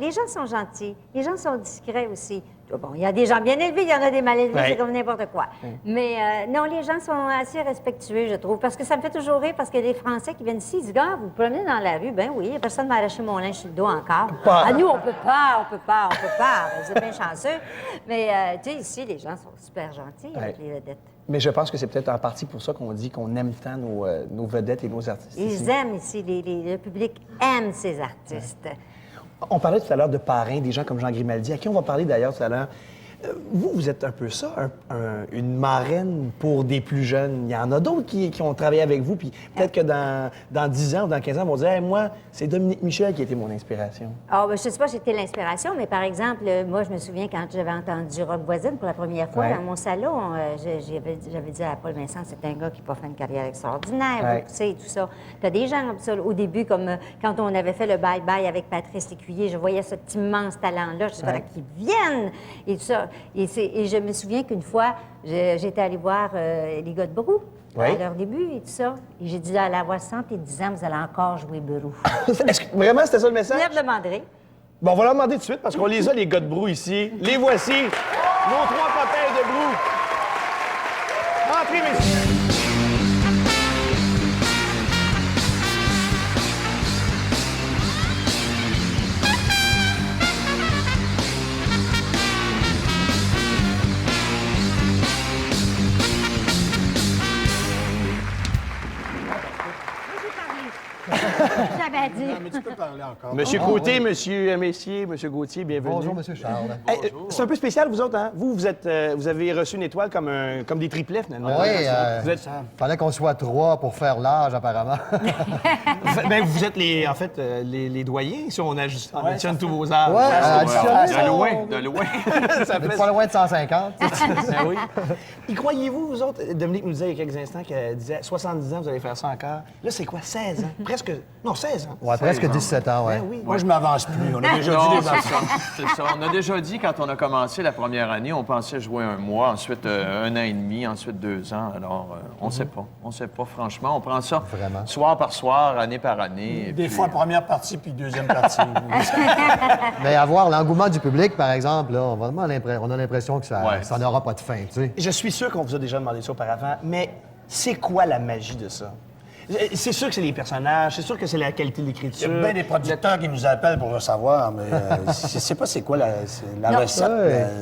Les gens sont gentils. Les gens sont discrets aussi. Bon, il y a des gens bien élevés, il y en a des mal élevés, c'est comme n'importe quoi. Mais non, les gens sont assez respectueux, je trouve. Parce que ça me fait toujours rire, parce que les Français qui viennent ici, ils disent, gars, vous promenez dans la rue, ben oui, personne ne m'a arraché mon linge sur le dos encore. Ah, nous, on peut pas. Vous êtes bien chanceux. Mais, tu sais, ici, les gens sont super gentils avec les vedettes. Mais je pense que c'est peut-être en partie pour ça qu'on dit qu'on aime tant nos vedettes et nos artistes. Ils aiment ici, le public aime ces artistes. On parlait tout à l'heure de parrains, des gens comme Jean Grimaldi, à qui on va parler d'ailleurs tout à l'heure. Vous êtes un peu ça, une marraine pour des plus jeunes. Il y en a d'autres qui ont travaillé avec vous, puis peut-être que dans 10 ans ou dans 15 ans, ils vont dire hey, moi, c'est Dominique Michel qui a été mon inspiration. Ah, ben, je sais pas si c'était l'inspiration, mais par exemple, moi, je me souviens quand j'avais entendu Rock Voisine pour la première fois dans mon salon, j'avais dit à Paul Vincent, c'est un gars qui n'a pas fait une carrière extraordinaire, vous poussez et tout ça. Tu as des gens comme ça, au début, comme quand on avait fait le bye-bye avec Patrice Lécuyer, je voyais cet immense talent-là, je disais qu'ils viennent et tout ça. Et je me souviens qu'une fois, j'étais allée voir les gars de Brou à leur début et tout ça. Et j'ai dit, à l'avoir 70 ans, vous allez encore jouer Brou. Est-ce que vraiment c'était ça le message? Je leur demanderai. Bon, on va leur demander tout de suite parce qu'on les a, les gars de Brou ici. Les voici, nos 3 copains de Brou. Entrez, messieurs. J'avais dit. Non, mais tu peux parler encore. Monsieur Côté, Monsieur Messier, Monsieur Gauthier, bienvenue. Bonjour, Monsieur Charles. C'est un peu spécial, vous autres, hein? Vous avez reçu une étoile comme des triplets, finalement. Oui, fallait qu'on soit 3 pour faire l'âge, apparemment. Ben, vous êtes en fait, les doyens, si on additionne tous vos âges. Oui, de loin. Ça fait pas loin de 150. Ben oui. Y croyez-vous, vous autres? Dominique nous disait il y a quelques instants qu'elle disait 70 ans, vous allez faire ça encore. Là, c'est quoi, 16 ans? Presque. Non, 16 ans. Oui, presque 17 ans, oui. Ben oui. Moi, je m'avance plus. On a déjà dit des c'est ça. On a déjà dit, quand on a commencé la première année, on pensait jouer 1 mois, ensuite 1 an et demi, ensuite 2 ans. Alors, on ne sait pas. On ne sait pas, franchement. On prend ça soir par soir, année par année. Des fois, première partie, puis deuxième partie. Mais avoir l'engouement du public, par exemple, là, on a l'impression que ça n'aura pas de fin, tu sais. Je suis sûr qu'on vous a déjà demandé ça auparavant, mais c'est quoi la magie de ça? C'est sûr que c'est les personnages, c'est sûr que c'est la qualité de l'écriture. Il y a bien des producteurs qui nous appellent pour le savoir, mais je sais pas c'est quoi la recette.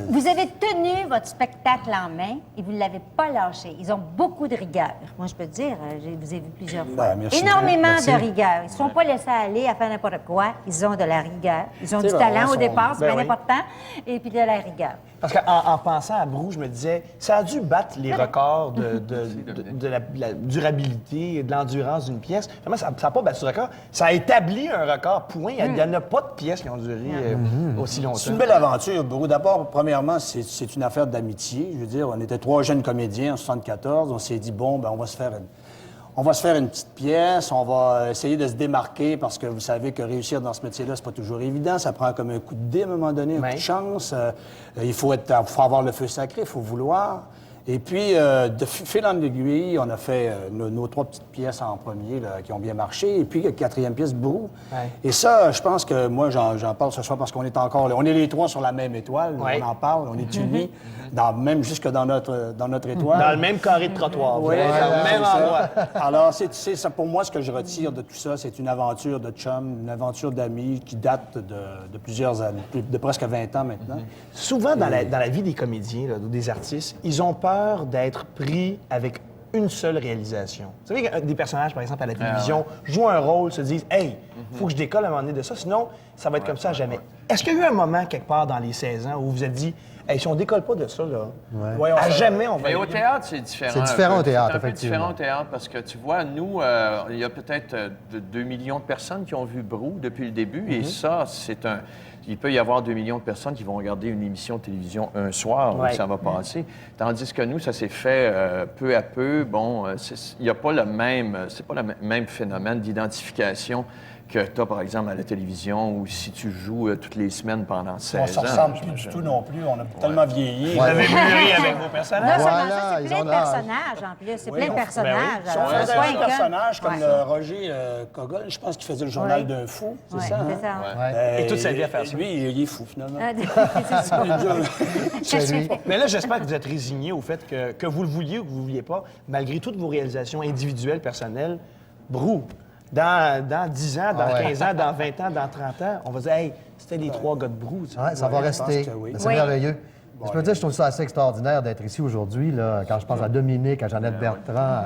Vous avez tenu votre spectacle en main et vous ne l'avez pas lâché. Ils ont beaucoup de rigueur. Moi, je peux te dire, je vous ai vu plusieurs fois. Merci. Énormément de rigueur. Ils ne se sont pas laissés aller à faire n'importe quoi. Ils ont de la rigueur. Ils ont du talent au départ, c'est bien important, et puis de la rigueur. Parce qu'en pensant à Brou, je me disais, ça a dû battre les records de la durabilité et de l'endurance d'une pièce. Vraiment, ça n'a pas battu le record. Ça a établi un record, point. Il n'y en a pas de pièces qui ont duré aussi longtemps. C'est une belle aventure, Brou. D'abord, premièrement, c'est une affaire d'amitié. Je veux dire, on était 3 jeunes comédiens en 74. On s'est dit, bon, ben on va se faire une petite pièce, on va essayer de se démarquer parce que vous savez que réussir dans ce métier-là, c'est pas toujours évident. Ça prend comme un coup de dé à un moment donné, un coup de chance. Il faut avoir le feu sacré, il faut vouloir. Et puis, de fil en aiguille, on a fait nos 3 petites pièces en premier là, qui ont bien marché. Et puis, la 4e pièce, Brou. Et ça, je pense que moi, j'en parle ce soir parce qu'on est encore là. On est les 3 sur la même étoile. On en parle, on est unis, même jusque dans notre étoile. Dans le même carré de trottoir. Oui, dans le même endroit. Alors, c'est ça, pour moi, ce que je retire de tout ça, c'est une aventure de chum, une aventure d'amis qui date de plusieurs années, de presque 20 ans maintenant. Souvent, dans la vie des comédiens, là, ou des artistes, ils ont peur d'être pris avec une seule réalisation. Vous savez que des personnages, par exemple, à la télévision, jouent un rôle, se disent « Hey, faut que je décolle à un moment donné de ça, sinon, ça va être comme ça à jamais. » Est-ce qu'il y a eu un moment, quelque part, dans les 16 ans, où vous vous êtes dit « Hey, si on décolle pas de ça, là, voyons, à jamais, on va... » Mais au théâtre, c'est différent. C'est différent au théâtre, c'est un peu effectivement. différent au théâtre parce que, tu vois, nous, il y a peut-être 2 millions de personnes qui ont vu Brou depuis le début, et ça, c'est un... Il peut y avoir 2 millions de personnes qui vont regarder une émission de télévision un soir où ça va passer. Tandis que nous, ça s'est fait peu à peu. Bon, il n'y a pas le même... C'est pas le même phénomène d'identification que tu as, par exemple, à la télévision ou si tu joues toutes les semaines pendant 16 ans. On ne se ressemble plus du tout non plus. On a tellement vieilli. Vous avez mûri avec vos personnages. Non seulement ça, c'est plein de personnages en plus. C'est plein de personnages. Si on faisait un personnage comme Roger Cogol, je pense qu'il faisait le journal d'un fou, c'est ça? C'est ça. Et toute sa vie à faire ça. Lui, il est fou, finalement. C'est ça. Mais là, j'espère que vous êtes résigné au fait que vous le vouliez ou que vous ne vouliez pas, malgré toutes vos réalisations individuelles, personnelles, Brou, dans 10 ans, dans 15 ans, dans 20 ans, dans 30 ans, on va dire, hey, c'était les 3 gars de Brou. Ouais, ça va rester. C'est merveilleux. Je peux dire, je trouve ça assez extraordinaire d'être ici aujourd'hui, là, quand je pense à Dominique, à Jeannette Bertrand,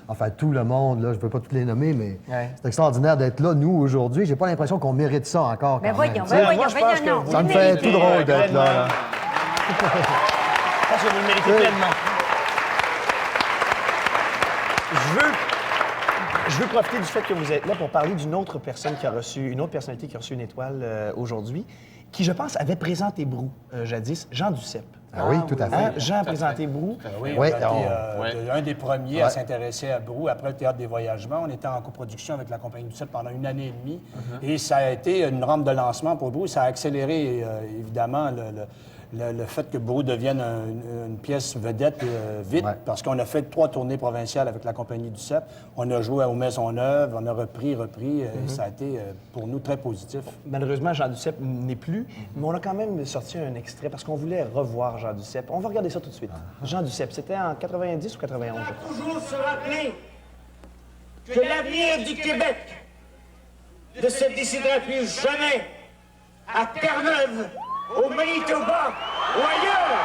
enfin tout le monde, là, je ne veux pas tous les nommer, mais c'est extraordinaire d'être là, nous, aujourd'hui. J'ai pas l'impression qu'on mérite ça encore. Mais quand voyons, même. voyons. Ça me fait tout drôle d'être là. Je pense que vous le méritez pleinement. Je veux profiter du fait que vous êtes là pour parler d'une autre personne qui a reçu, une autre personnalité qui a reçu une étoile aujourd'hui, qui, je pense, avait présenté Brou jadis, Jean Duceppe. Ah oui, tout à fait. Jean a présenté Brou. Oui, on a été un des premiers à s'intéresser à Brou. Après le Théâtre des Voyagements, on était en coproduction avec la Compagnie Duceppe pendant 1 année et demie. Et ça a été une rampe de lancement pour Brou. Ça a accéléré, évidemment, le fait que Brou devienne une pièce vedette vite, parce qu'on a fait 3 tournées provinciales avec la Compagnie Duceppe. On a joué aux Maisonneuve, on a repris, et ça a été, pour nous, très positif. Malheureusement, Jean Duceppe n'est plus, mais on a quand même sorti un extrait parce qu'on voulait revoir Jean Duceppe. On va regarder ça tout de suite. Jean Duceppe, c'était en 90 ou 91, je crois. Toujours se rappeler que l'avenir du Québec ne se décidera plus jamais à Terre-Neuve, au Manitoba ou ailleurs.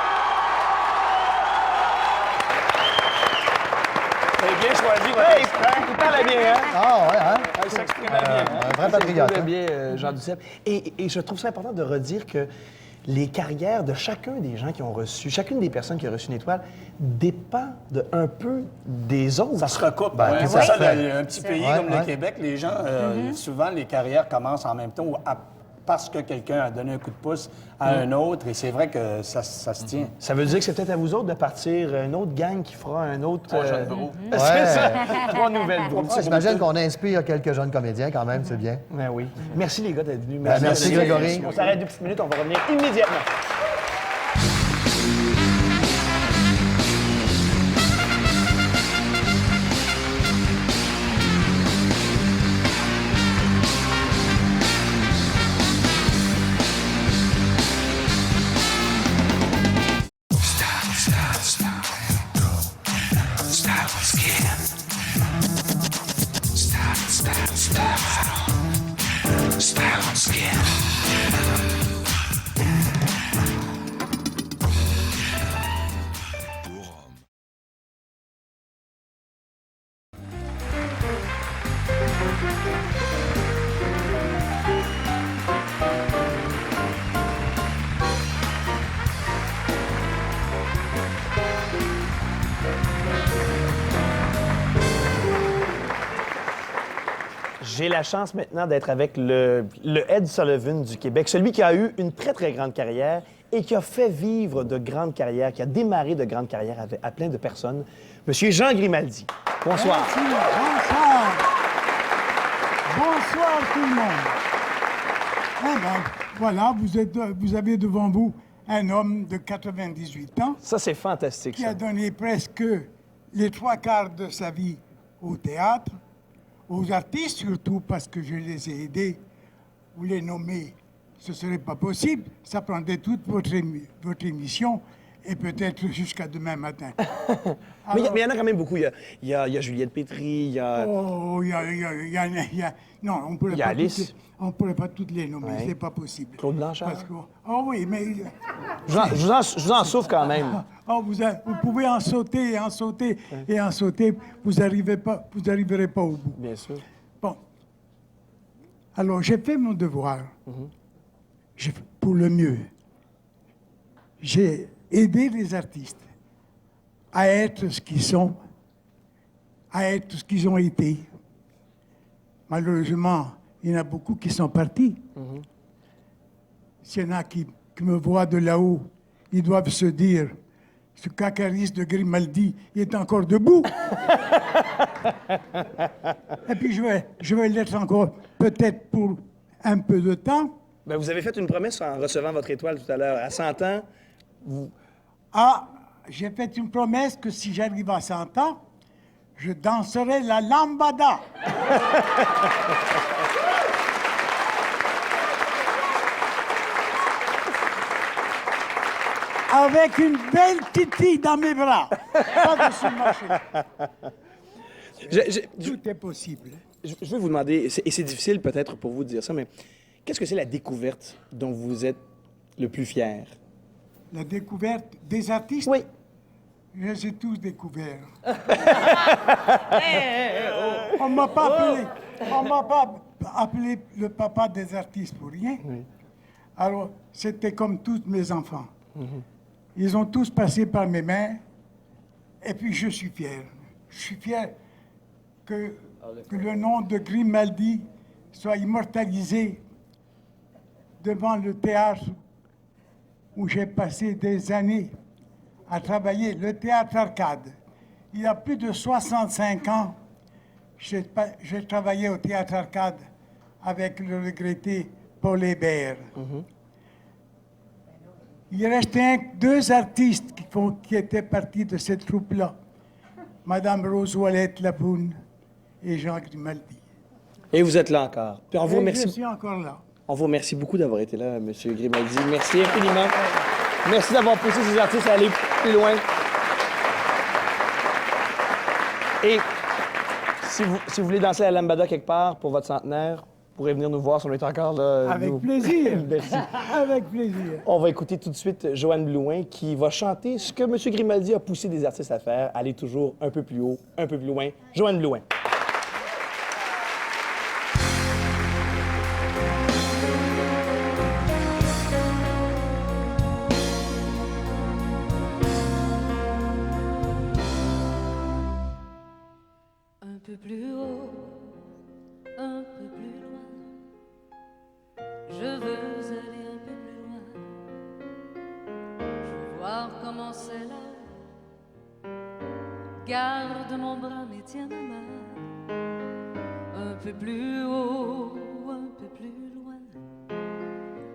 Vous avez bien choisi votre extrait. Il parlait bien, hein? Ah, ouais, hein? Il s'exprimait bien. Un vrai patriote. Il bien, Jean Duceppe. Et je trouve ça important de redire que les carrières de chacun des gens qui ont reçu, chacune des personnes qui a reçu une étoile dépend un peu des autres. Ça se recoupe. Ben, c'est ça, un petit pays comme le Québec, les gens, souvent, les carrières commencent en même temps ou parce que quelqu'un a donné un coup de pouce à un autre, et c'est vrai que ça se tient. Ça veut dire que c'est peut-être à vous autres de partir une autre gang qui fera un autre... 3 jeunes Brou. C'est ça, 3 nouvelles Brou. J'imagine qu'on inspire quelques jeunes comédiens quand même, c'est bien. Ben oui. Merci les gars d'être venus. Merci Grégory. On s'arrête 2 petites minutes, on va revenir immédiatement. J'ai la chance maintenant d'être avec le Ed Sullivan du Québec, celui qui a eu une très, très grande carrière et qui a fait vivre de grandes carrières, qui a démarré de grandes carrières à plein de personnes. Monsieur Jean Grimaldi. Bonsoir. Merci. Bonsoir. Bonsoir tout le monde. Eh ben, voilà, vous avez devant vous un homme de 98 ans. Ça, c'est fantastique, qui a donné presque les 3/4 de sa vie au théâtre, aux artistes surtout, parce que je les ai aidés. Vous les nommez, ce ne serait pas possible. Ça prendrait toute votre émission et peut-être jusqu'à demain matin. Mais il y en a quand même beaucoup. Il y a Juliette Pétry, il y a... Oh, il y a... Non, on ne pourrait pas toutes les nommer, c'est pas possible. Claude Blanchard? Oh oui, mais... Je vous en souffre quand même. Oh, vous pouvez en sauter et en sauter et en sauter. Vous n'arriverez pas au bout. Bien sûr. Bon. Alors, j'ai fait mon devoir. Pour le mieux. J'ai aidé les artistes à être ce qu'ils sont, à être ce qu'ils ont été. Malheureusement, il y en a beaucoup qui sont partis. S'il y en a qui me voient de là-haut, ils doivent se dire, ce cacariste de Grimaldi, il est encore debout. Et puis je vais l'être encore peut-être pour un peu de temps. Ben, vous avez fait une promesse en recevant votre étoile tout à l'heure. À 100 ans, vous... Ah, j'ai fait une promesse que si j'arrive à 100 ans, je danserai la lambada. Avec une belle titi dans mes bras. Pas dessus le marché. Tout est possible. Je vais vous demander, et c'est difficile peut-être pour vous de dire ça, mais qu'est-ce que c'est la découverte dont vous êtes le plus fier? La découverte des artistes? Oui. Je les ai tous découverts. On m'a pas appelé le papa des artistes pour rien. Oui. Alors, c'était comme tous mes enfants. Ils ont tous passé par mes mains, et puis je suis fier. Je suis fier que le nom de Grimaldi soit immortalisé devant le théâtre où j'ai passé des années à travailler, le théâtre Arcade. Il y a plus de 65 ans, j'ai travaillé au théâtre Arcade avec le regretté Paul Hébert. Il restait deux artistes qui étaient partis de cette troupe-là, Madame Rose Ouellette-Lapoune et Jean Grimaldi. Et vous êtes là encore. Puis on vous remercie. Je suis encore là. On vous remercie beaucoup d'avoir été là, M. Grimaldi. Merci infiniment. Merci d'avoir poussé ces artistes à aller plus loin. Et si vous voulez danser la lambada quelque part pour votre centenaire, vous pourrez venir nous voir si on est encore là. Avec plaisir. Merci. Avec plaisir. On va écouter tout de suite Joanne Blouin qui va chanter ce que M. Grimaldi a poussé des artistes à faire, aller toujours un peu plus haut, un peu plus loin. Joanne Blouin. Un peu plus haut, un peu plus loin. Je veux aller un peu plus loin. Je veux voir comment c'est là. Garde mon bras, mais tiens ma main. Un peu plus haut, un peu plus loin.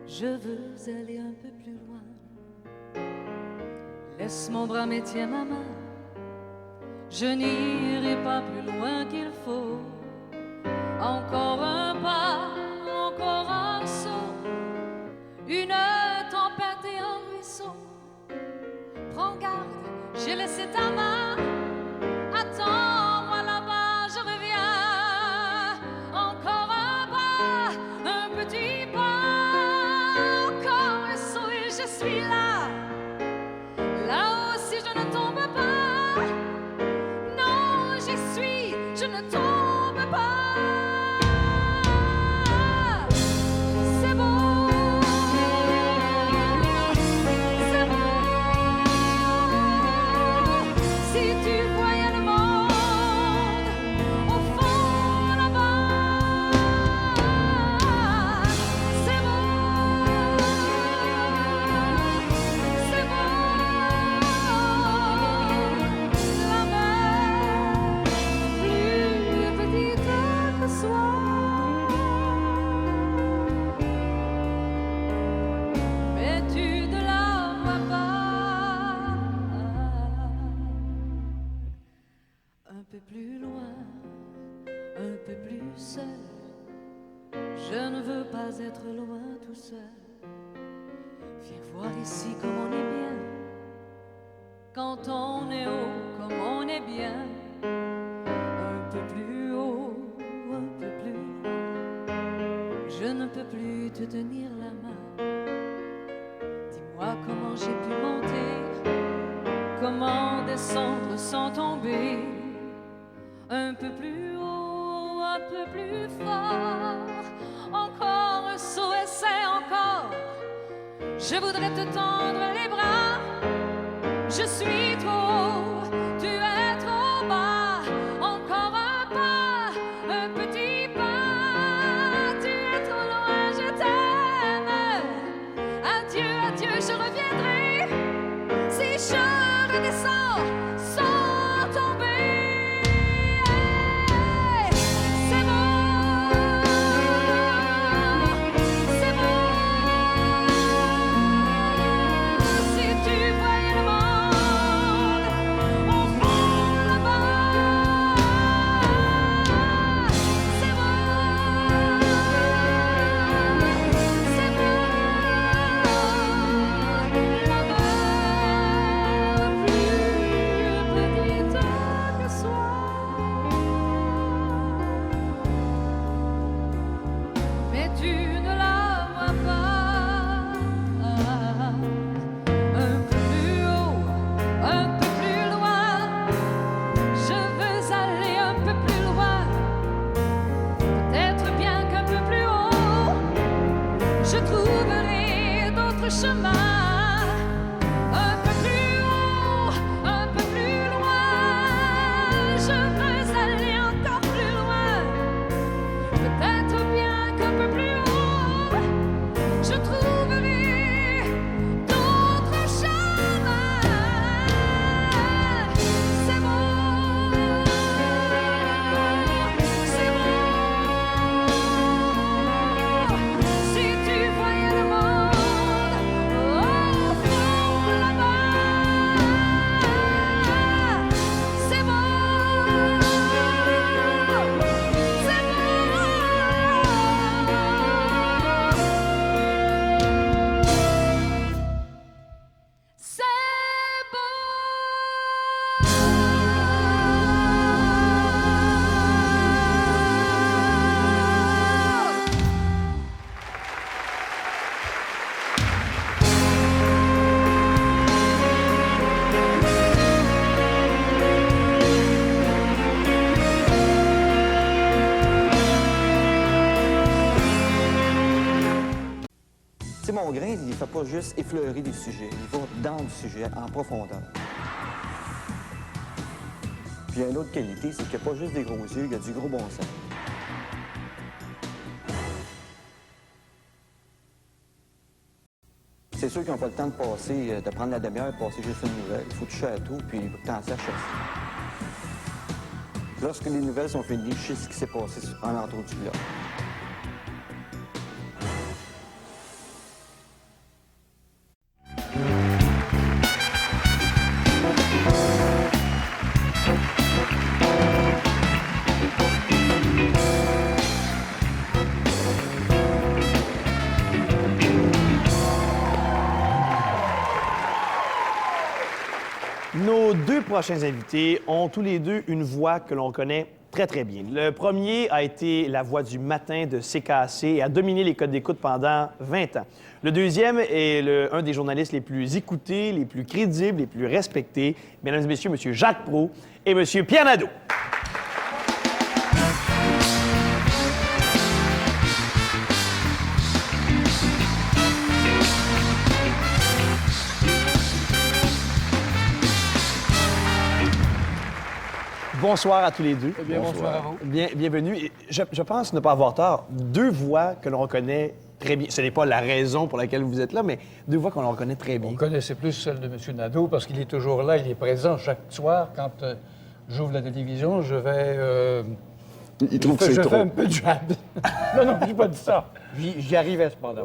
Je veux aller un peu plus loin. Laisse mon bras, mais tiens ma main. Je n'irai pas plus loin qu'il faut. Encore un pas, encore un saut. Une tempête et un ruisseau. Prends garde, j'ai laissé ta main. Attends-moi là-bas, je reviens. Encore un pas, un petit pas. Encore un saut et je suis là. Là aussi je ne tombe pas. Je ne tombe pas. C'est bon, c'est bon. Si tu voyais le monde au fond là-bas, c'est bon, c'est bon. La mer mais tu ne la vois pas. Un peu plus loin, un peu plus seul. Je ne veux pas être loin tout seul. Viens voir ici comme on est bien. Quand on est haut, comme on est bien. Un peu plus haut, un peu plus loin. Je ne peux plus te tenir la main. Dis-moi comment j'ai pu monter, comment descendre sans tomber. Un peu plus haut, un peu plus fort. Encore un saut et c'est encore. Je voudrais te tendre les bras. Je suis trop haut, tu es trop bas. Encore un pas, un petit pas. Tu es trop loin, je t'aime. Adieu, adieu, je reviendrai. Si je redescends sans tomber. mon grain, il ne fait pas juste effleurer des sujets. Il va dans le sujet, en profondeur. Puis il y a une autre qualité, c'est qu'il n'y a pas juste des gros yeux, il y a du gros bon sens. C'est sûr qu'ils n'ont pas le temps de passer, de prendre la demi-heure et de passer juste une nouvelle. Il faut toucher à tout, puis t'en saches aussi. Lorsque les nouvelles sont finies, je sais ce qui s'est passé en entour du village. Nos deux prochains invités ont tous les deux une voix que l'on connaît très, très bien. Le premier a été la voix du matin de CKAC et a dominé les codes d'écoute pendant 20 ans. Le deuxième est un des journalistes les plus écoutés, les plus crédibles, les plus respectés. Mesdames et messieurs, M. Jacques Proulx et M. Pierre Nadeau. Bonsoir à tous les deux. Eh bien, bonsoir à vous. Bienvenue. Et je pense ne pas avoir tort. Deux voix que l'on reconnaît très bien. Ce n'est pas la raison pour laquelle vous êtes là, mais deux voix qu'on reconnaît très bien. On connaissait plus celle de M. Nadeau parce qu'il est toujours là, il est présent chaque soir. Quand j'ouvre la télévision, je vais... Il trouve que c'est trop. Je fais un peu de jab. Non, je n'ai pas dit ça. J'y arrivais cependant.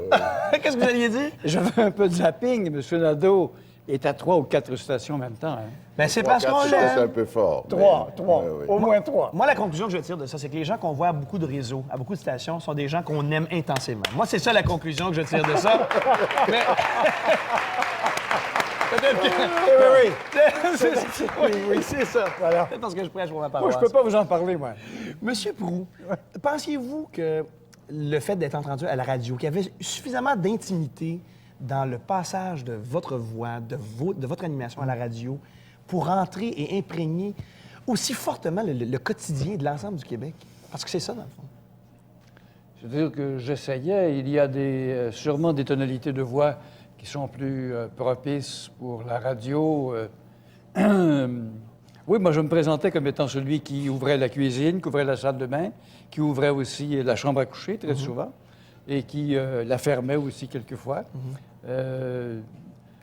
Qu'est-ce que vous alliez dire? Je fais un peu de zapping. M. Nadeau est à 3 ou 4 stations en même temps. Hein. Ben, c'est parce qu'on l'aime. C'est un peu fort. 3, au moins 3. Moi, la conclusion que je tire de ça, c'est que les gens qu'on voit à beaucoup de réseaux, à beaucoup de stations, sont des gens qu'on aime intensément. Moi, c'est ça la conclusion que je tire de ça. Mais... Peut-être que... Oui, c'est ça. Voilà. Peut-être parce que je prêche pour ma paroisse. Moi, je peux pas vous en parler, moi. Monsieur Proulx, pensiez-vous que le fait d'être entendu à la radio, qu'il y avait suffisamment d'intimité dans le passage de votre voix, de votre animation à la radio, pour entrer et imprégner aussi fortement le quotidien de l'ensemble du Québec? Parce que c'est ça, dans le fond. Je veux dire que j'essayais. Il y a sûrement des tonalités de voix qui sont plus propices pour la radio. Oui, moi, je me présentais comme étant celui qui ouvrait la cuisine, qui ouvrait la salle de bain, qui ouvrait aussi la chambre à coucher, très souvent, et qui la fermait aussi quelquefois.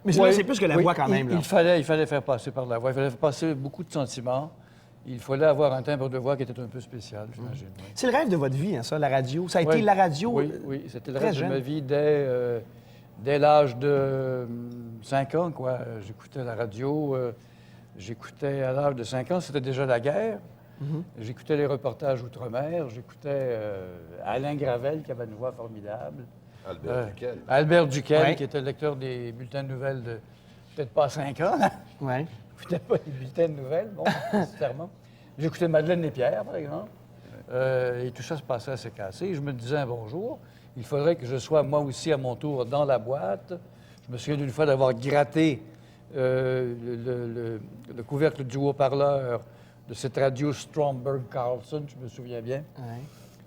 Mais c'est plus que la voix quand même. Là. Il fallait faire passer par la voix. Il fallait faire passer beaucoup de sentiments. Il fallait avoir un timbre de voix qui était un peu spécial, j'imagine. Oui. C'est le rêve de votre vie, hein, ça, la radio. Ça a été la radio. Oui, c'était le rêve de ma vie dès l'âge de 5 ans, quoi. J'écoutais la radio. J'écoutais à l'âge de 5 ans, c'était déjà la guerre. J'écoutais les reportages outre-mer. J'écoutais Alain Gravel, qui avait une voix formidable. Albert Duquel, qui était le lecteur des bulletins de nouvelles de peut-être pas 5 ans. Oui. J'écoutais pas les bulletins de nouvelles, bon, nécessairement. J'écoutais Madeleine Lespierre, par exemple. Et tout ça se passait assez cassé. Je me disais un bonjour. Il faudrait que je sois, moi aussi, à mon tour, dans la boîte. Je me souviens d'une fois d'avoir gratté le couvercle du haut-parleur de cette radio Stromberg-Carlson, je me souviens bien,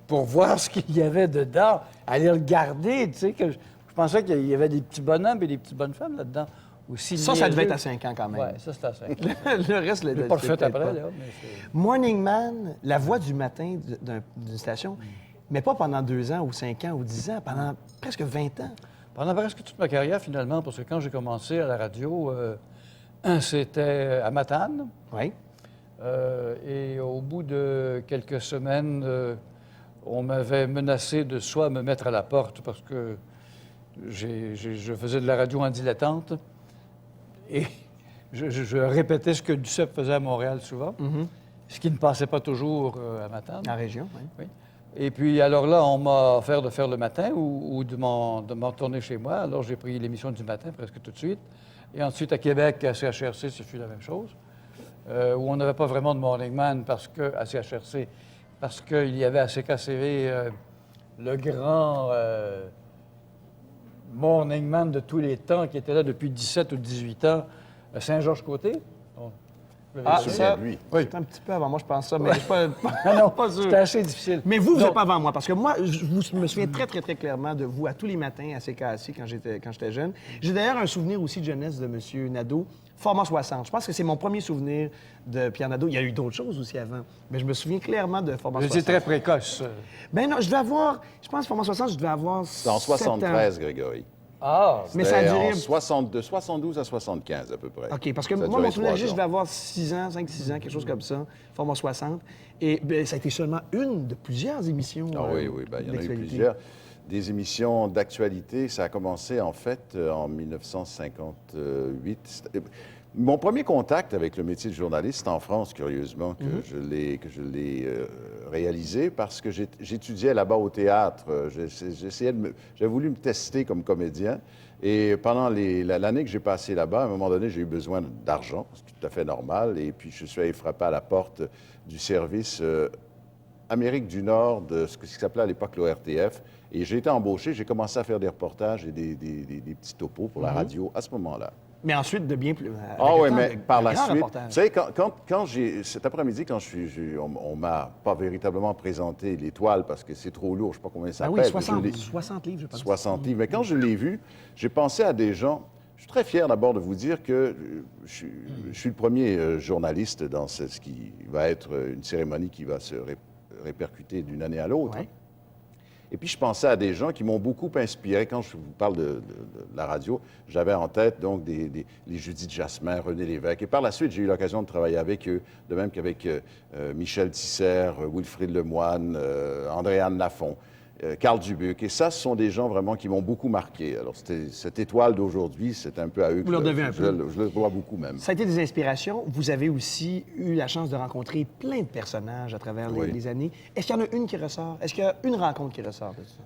pour voir ce qu'il y avait dedans, aller regarder, tu sais, que je pensais qu'il y avait des petits bonhommes et des petites bonnes femmes là-dedans. Aussi ça devait être à 5 ans quand même. Oui, ça, c'était à 5 ans. Le reste, je l'ai pas refait après, là. Morning Man, la voix du matin d'une station, mais pas pendant 2 ans ou 5 ans ou 10 ans, pendant presque 20 ans. Pendant presque toute ma carrière, finalement, parce que quand j'ai commencé à la radio, c'était à Matane. Oui. Et au bout de quelques semaines, on m'avait menacé de soit me mettre à la porte parce que je faisais de la radio en dilettante et je répétais ce que Duceppe faisait à Montréal souvent, ce qui ne passait pas toujours à Matane. En région, oui. Et puis, alors là, on m'a offert de faire le matin ou de m'en retourner chez moi. Alors, j'ai pris l'émission du matin presque tout de suite. Et ensuite, à Québec, à CHRC, ce fut la même chose, où on n'avait pas vraiment de Morning Man à CHRC, parce qu'il y avait à CKCV le grand Morning Man de tous les temps qui était là depuis 17 ou 18 ans, Saint-Georges-Côté. Ah, souviens ça, de lui. oui. C'est un petit peu avant moi, je pense ça, mais je suis pas, pas sûr. C'était assez difficile. Mais vous Donc- n'êtes pas avant moi, parce que moi, je me souviens très, très, très clairement de vous à tous les matins à CKAC quand j'étais jeune. J'ai d'ailleurs un souvenir aussi de jeunesse de M. Nadeau, Format 60. Je pense que c'est mon premier souvenir de Pierre Nadeau. Il y a eu d'autres choses aussi avant, mais je me souviens clairement de Format 60. Vous étiez très précoce. Ben non, je devais avoir, je pense, Format 60, je devais avoir C'est en 7 ans. 73, Grégory. Ah! Mais ça a duré... De 72 à 75, à peu près. OK, parce que Ça a moi, duré mon souvenir, 3 je ans. devais avoir 6 ans, 5-6 ans, quelque chose comme ça, Format 60. Et ben, ça a été seulement une de plusieurs émissions. Ah oui, oui, ben, il y en a eu d'actualité. plusieurs. Des émissions d'actualité, ça a commencé en fait en 1958. Mon premier contact avec le métier de journaliste, c'est en France, curieusement, que je l'ai réalisé parce que j'étudiais là-bas au théâtre. J'avais voulu me tester comme comédien. Et pendant l'année que j'ai passée là-bas, à un moment donné, j'ai eu besoin d'argent, c'est tout à fait normal. Et puis, je suis allé frapper à la porte du service Amérique du Nord de ce qui s'appelait à l'époque l'ORTF. Et j'ai été embauché, j'ai commencé à faire des reportages et des petits topos pour la radio à ce moment-là. Mais ensuite, de bien plus... Ah oui, mais par la suite, vous savez, quand cet après-midi, quand on m'a pas véritablement présenté l'étoile parce que c'est trop lourd, je ne sais pas combien ça Ah s'appelle. oui, 60 livres, je pense. 60 livres. Mais quand je l'ai vu, j'ai pensé à des gens... Je suis très fier d'abord de vous dire que je suis le premier journaliste dans ce qui va être une cérémonie qui va se répercuter d'une année à l'autre. Ouais. Et puis, je pensais à des gens qui m'ont beaucoup inspiré. Quand je vous parle de la radio, j'avais en tête donc les Judith Jasmin, René Lévesque. Et par la suite, j'ai eu l'occasion de travailler avec eux, de même qu'avec Michel Tisser, Wilfrid Lemoine, Andréanne Lafont, Carl Dubuc. Et ça, ce sont des gens vraiment qui m'ont beaucoup marqué. Alors, cette étoile d'aujourd'hui, c'est un peu à eux Vous leur devez un peu. Je le dois beaucoup même. Ça a été des inspirations. Vous avez aussi eu la chance de rencontrer plein de personnages à travers les années. Est-ce qu'il y en a une qui ressort? Est-ce qu'il y a une rencontre qui ressort de ça?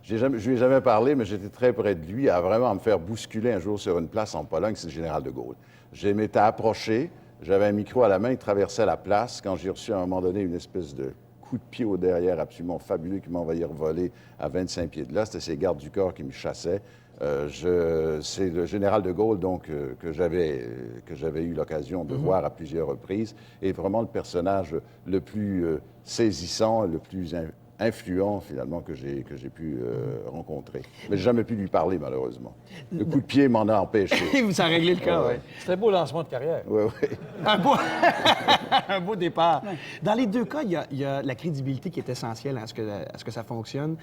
Je lui ai jamais parlé, mais j'étais très près de lui à vraiment me faire bousculer un jour sur une place en Pologne, c'est le général de Gaulle. Je m'étais approché, j'avais un micro à la main, il traversait la place. Quand j'ai reçu à un moment donné une espèce de coup de pied au derrière absolument fabuleux qui m'envoyait voler à 25 pieds de là, c'était ses gardes du corps qui me chassaient. C'est le général de Gaulle donc, que j'avais eu l'occasion de voir à plusieurs reprises, et vraiment le personnage le plus saisissant, le plus influent, finalement, que j'ai pu rencontrer. Mais j'ai jamais pu lui parler, malheureusement. Le coup de pied m'en a empêché. Ça a réglé le cas, oui. C'était un beau lancement de carrière. Oui, oui. Un beau départ. Dans les deux cas, il y a la crédibilité qui est essentielle à ce que ça fonctionne.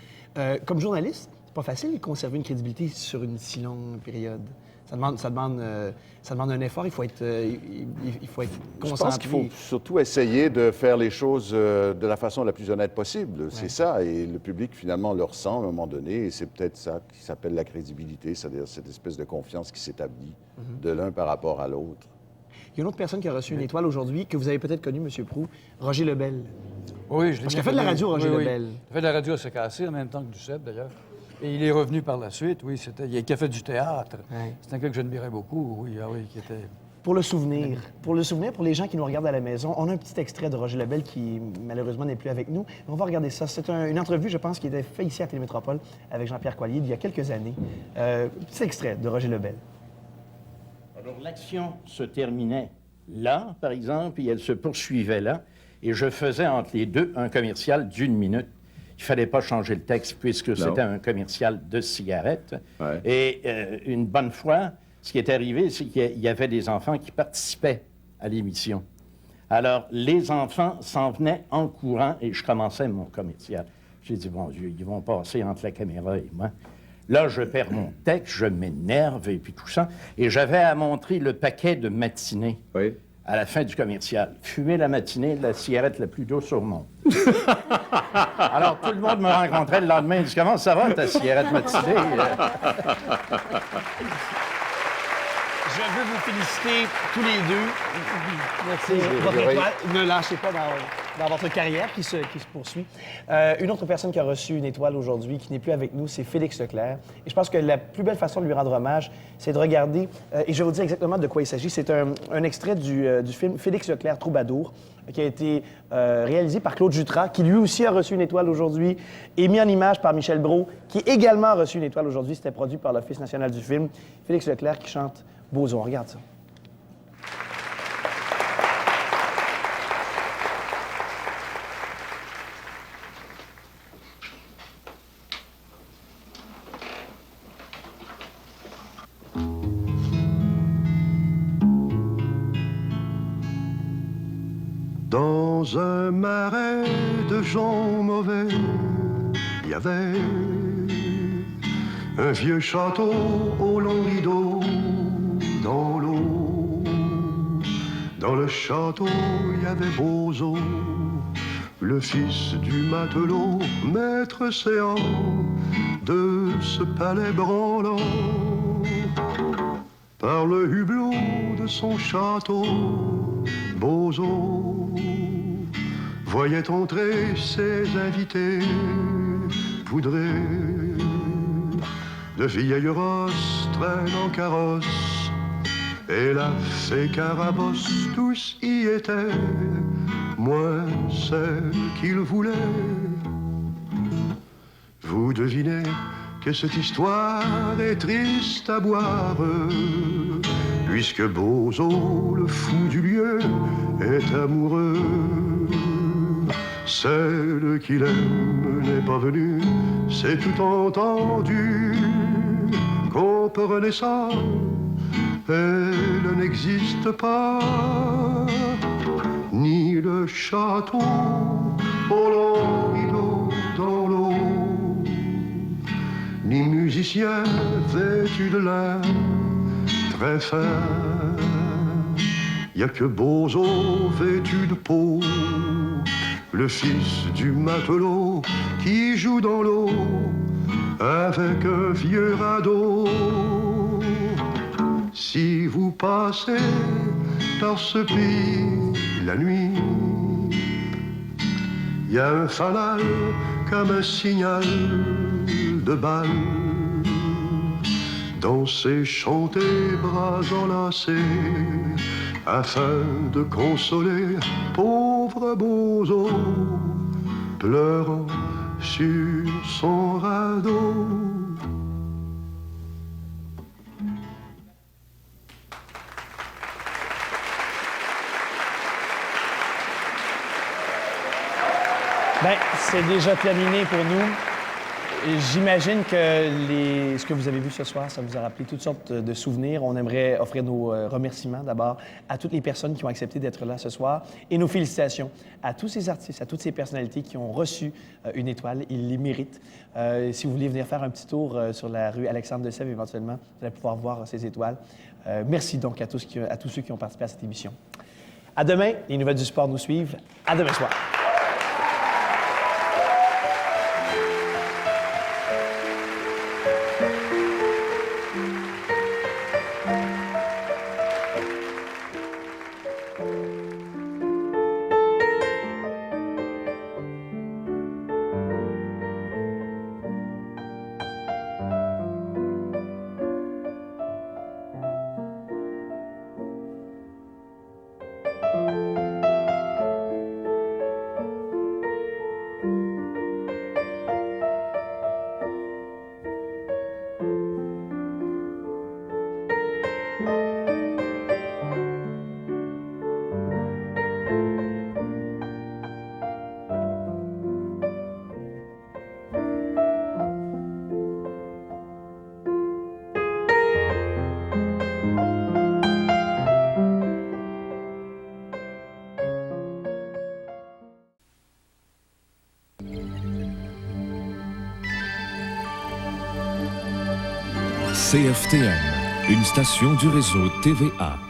Comme journaliste, c'est pas facile de conserver une crédibilité sur une si longue période. Ça demande un effort, il faut être concentré. Je pense qu'il faut surtout essayer de faire les choses de la façon la plus honnête possible. Ouais. C'est ça, et le public, finalement, le ressent à un moment donné, et c'est peut-être ça qui s'appelle la crédibilité, c'est-à-dire cette espèce de confiance qui s'établit de l'un par rapport à l'autre. Il y a une autre personne qui a reçu une étoile aujourd'hui, que vous avez peut-être connue, M. Proulx, Roger Lebel. Oui, je l'ai Parce qu'il a fait de la radio, Roger Lebel. Il a fait de la radio à CKAC en même temps que Duceppe, d'ailleurs. Et il est revenu par la suite, oui, il a fait du théâtre. Ouais. C'est un gars que j'admirais beaucoup, oui, qui était... Pour le souvenir, pour les gens qui nous regardent à la maison, on a un petit extrait de Roger Lebel qui, malheureusement, n'est plus avec nous. On va regarder ça. C'est une entrevue, je pense, qui était faite ici à Télémétropole avec Jean-Pierre Coallier il y a quelques années. Petit extrait de Roger Lebel. Alors, l'action se terminait là, par exemple, et elle se poursuivait là, et je faisais entre les deux un commercial d'1 minute. Il ne fallait pas changer le texte puisque c'était un commercial de cigarettes. Ouais. Et une bonne fois, ce qui est arrivé, c'est qu'il y avait des enfants qui participaient à l'émission. Alors, les enfants s'en venaient en courant et je commençais mon commercial. J'ai dit, bon Dieu, ils vont passer entre la caméra et moi. Là, je perds mon texte, je m'énerve et puis tout ça. Et j'avais à montrer le paquet de matinée. Oui. À la fin du commercial. Fumer la matinée, la cigarette la plus douce au monde. Alors, tout le monde me rencontrait le lendemain. Il dit, comment ça va, ta cigarette matinée? Je veux vous féliciter tous les deux. Merci. Votre étoile, ne lâchez pas dans votre carrière qui se poursuit. Une autre personne qui a reçu une étoile aujourd'hui, qui n'est plus avec nous, c'est Félix Leclerc. Et je pense que la plus belle façon de lui rendre hommage, c'est de regarder, et je vais vous dire exactement de quoi il s'agit. C'est un extrait du film Félix Leclerc Troubadour, qui a été réalisé par Claude Jutras, qui lui aussi a reçu une étoile aujourd'hui, et mis en image par Michel Brault, qui également a reçu une étoile aujourd'hui. C'était produit par l'Office national du film. Félix Leclerc qui chante Boson. Regarde ça. Dans un marais de gens mauvais, il y avait un vieux château au long rideau dans l'eau. Dans le château, il y avait Bozo, le fils du matelot, maître séant de ce palais branlant. Par le hublot de son château, Bozo voyait entrer ses invités poudrés. De vieilles rosses traînent en carrosse, et la fée Carabosse, tous y étaient, moins celle qu'il voulait. Vous devinez que cette histoire est triste à boire, puisque Bozo, le fou du lieu, est amoureux. Celle qu'il aime n'est pas venue, c'est tout entendu. Comprenez-ça, elle n'existe pas. Ni le château au long rideau dans l'eau, ni musicien vêtu de lin très fin. Y a que Bozo vêtu de peau, le fils du matelot qui joue dans l'eau avec un vieux radeau. Si vous passez par ce pays la nuit, y a un fanal comme un signal de balle. Danser, chanter, bras enlacés, afin de consoler pauvre Bozo, pleurant sur son radeau. Bien, c'est déjà terminé pour nous. J'imagine que ce que vous avez vu ce soir, ça vous a rappelé toutes sortes de souvenirs. On aimerait offrir nos remerciements d'abord à toutes les personnes qui ont accepté d'être là ce soir et nos félicitations à tous ces artistes, à toutes ces personnalités qui ont reçu une étoile. Ils les méritent. Si vous voulez venir faire un petit tour sur la rue Alexandre-de-Sèvres, éventuellement, vous allez pouvoir voir ces étoiles. Merci donc à tous ceux qui ont participé à cette émission. À demain, les nouvelles du sport nous suivent. À demain soir. CFTM, une station du réseau TVA.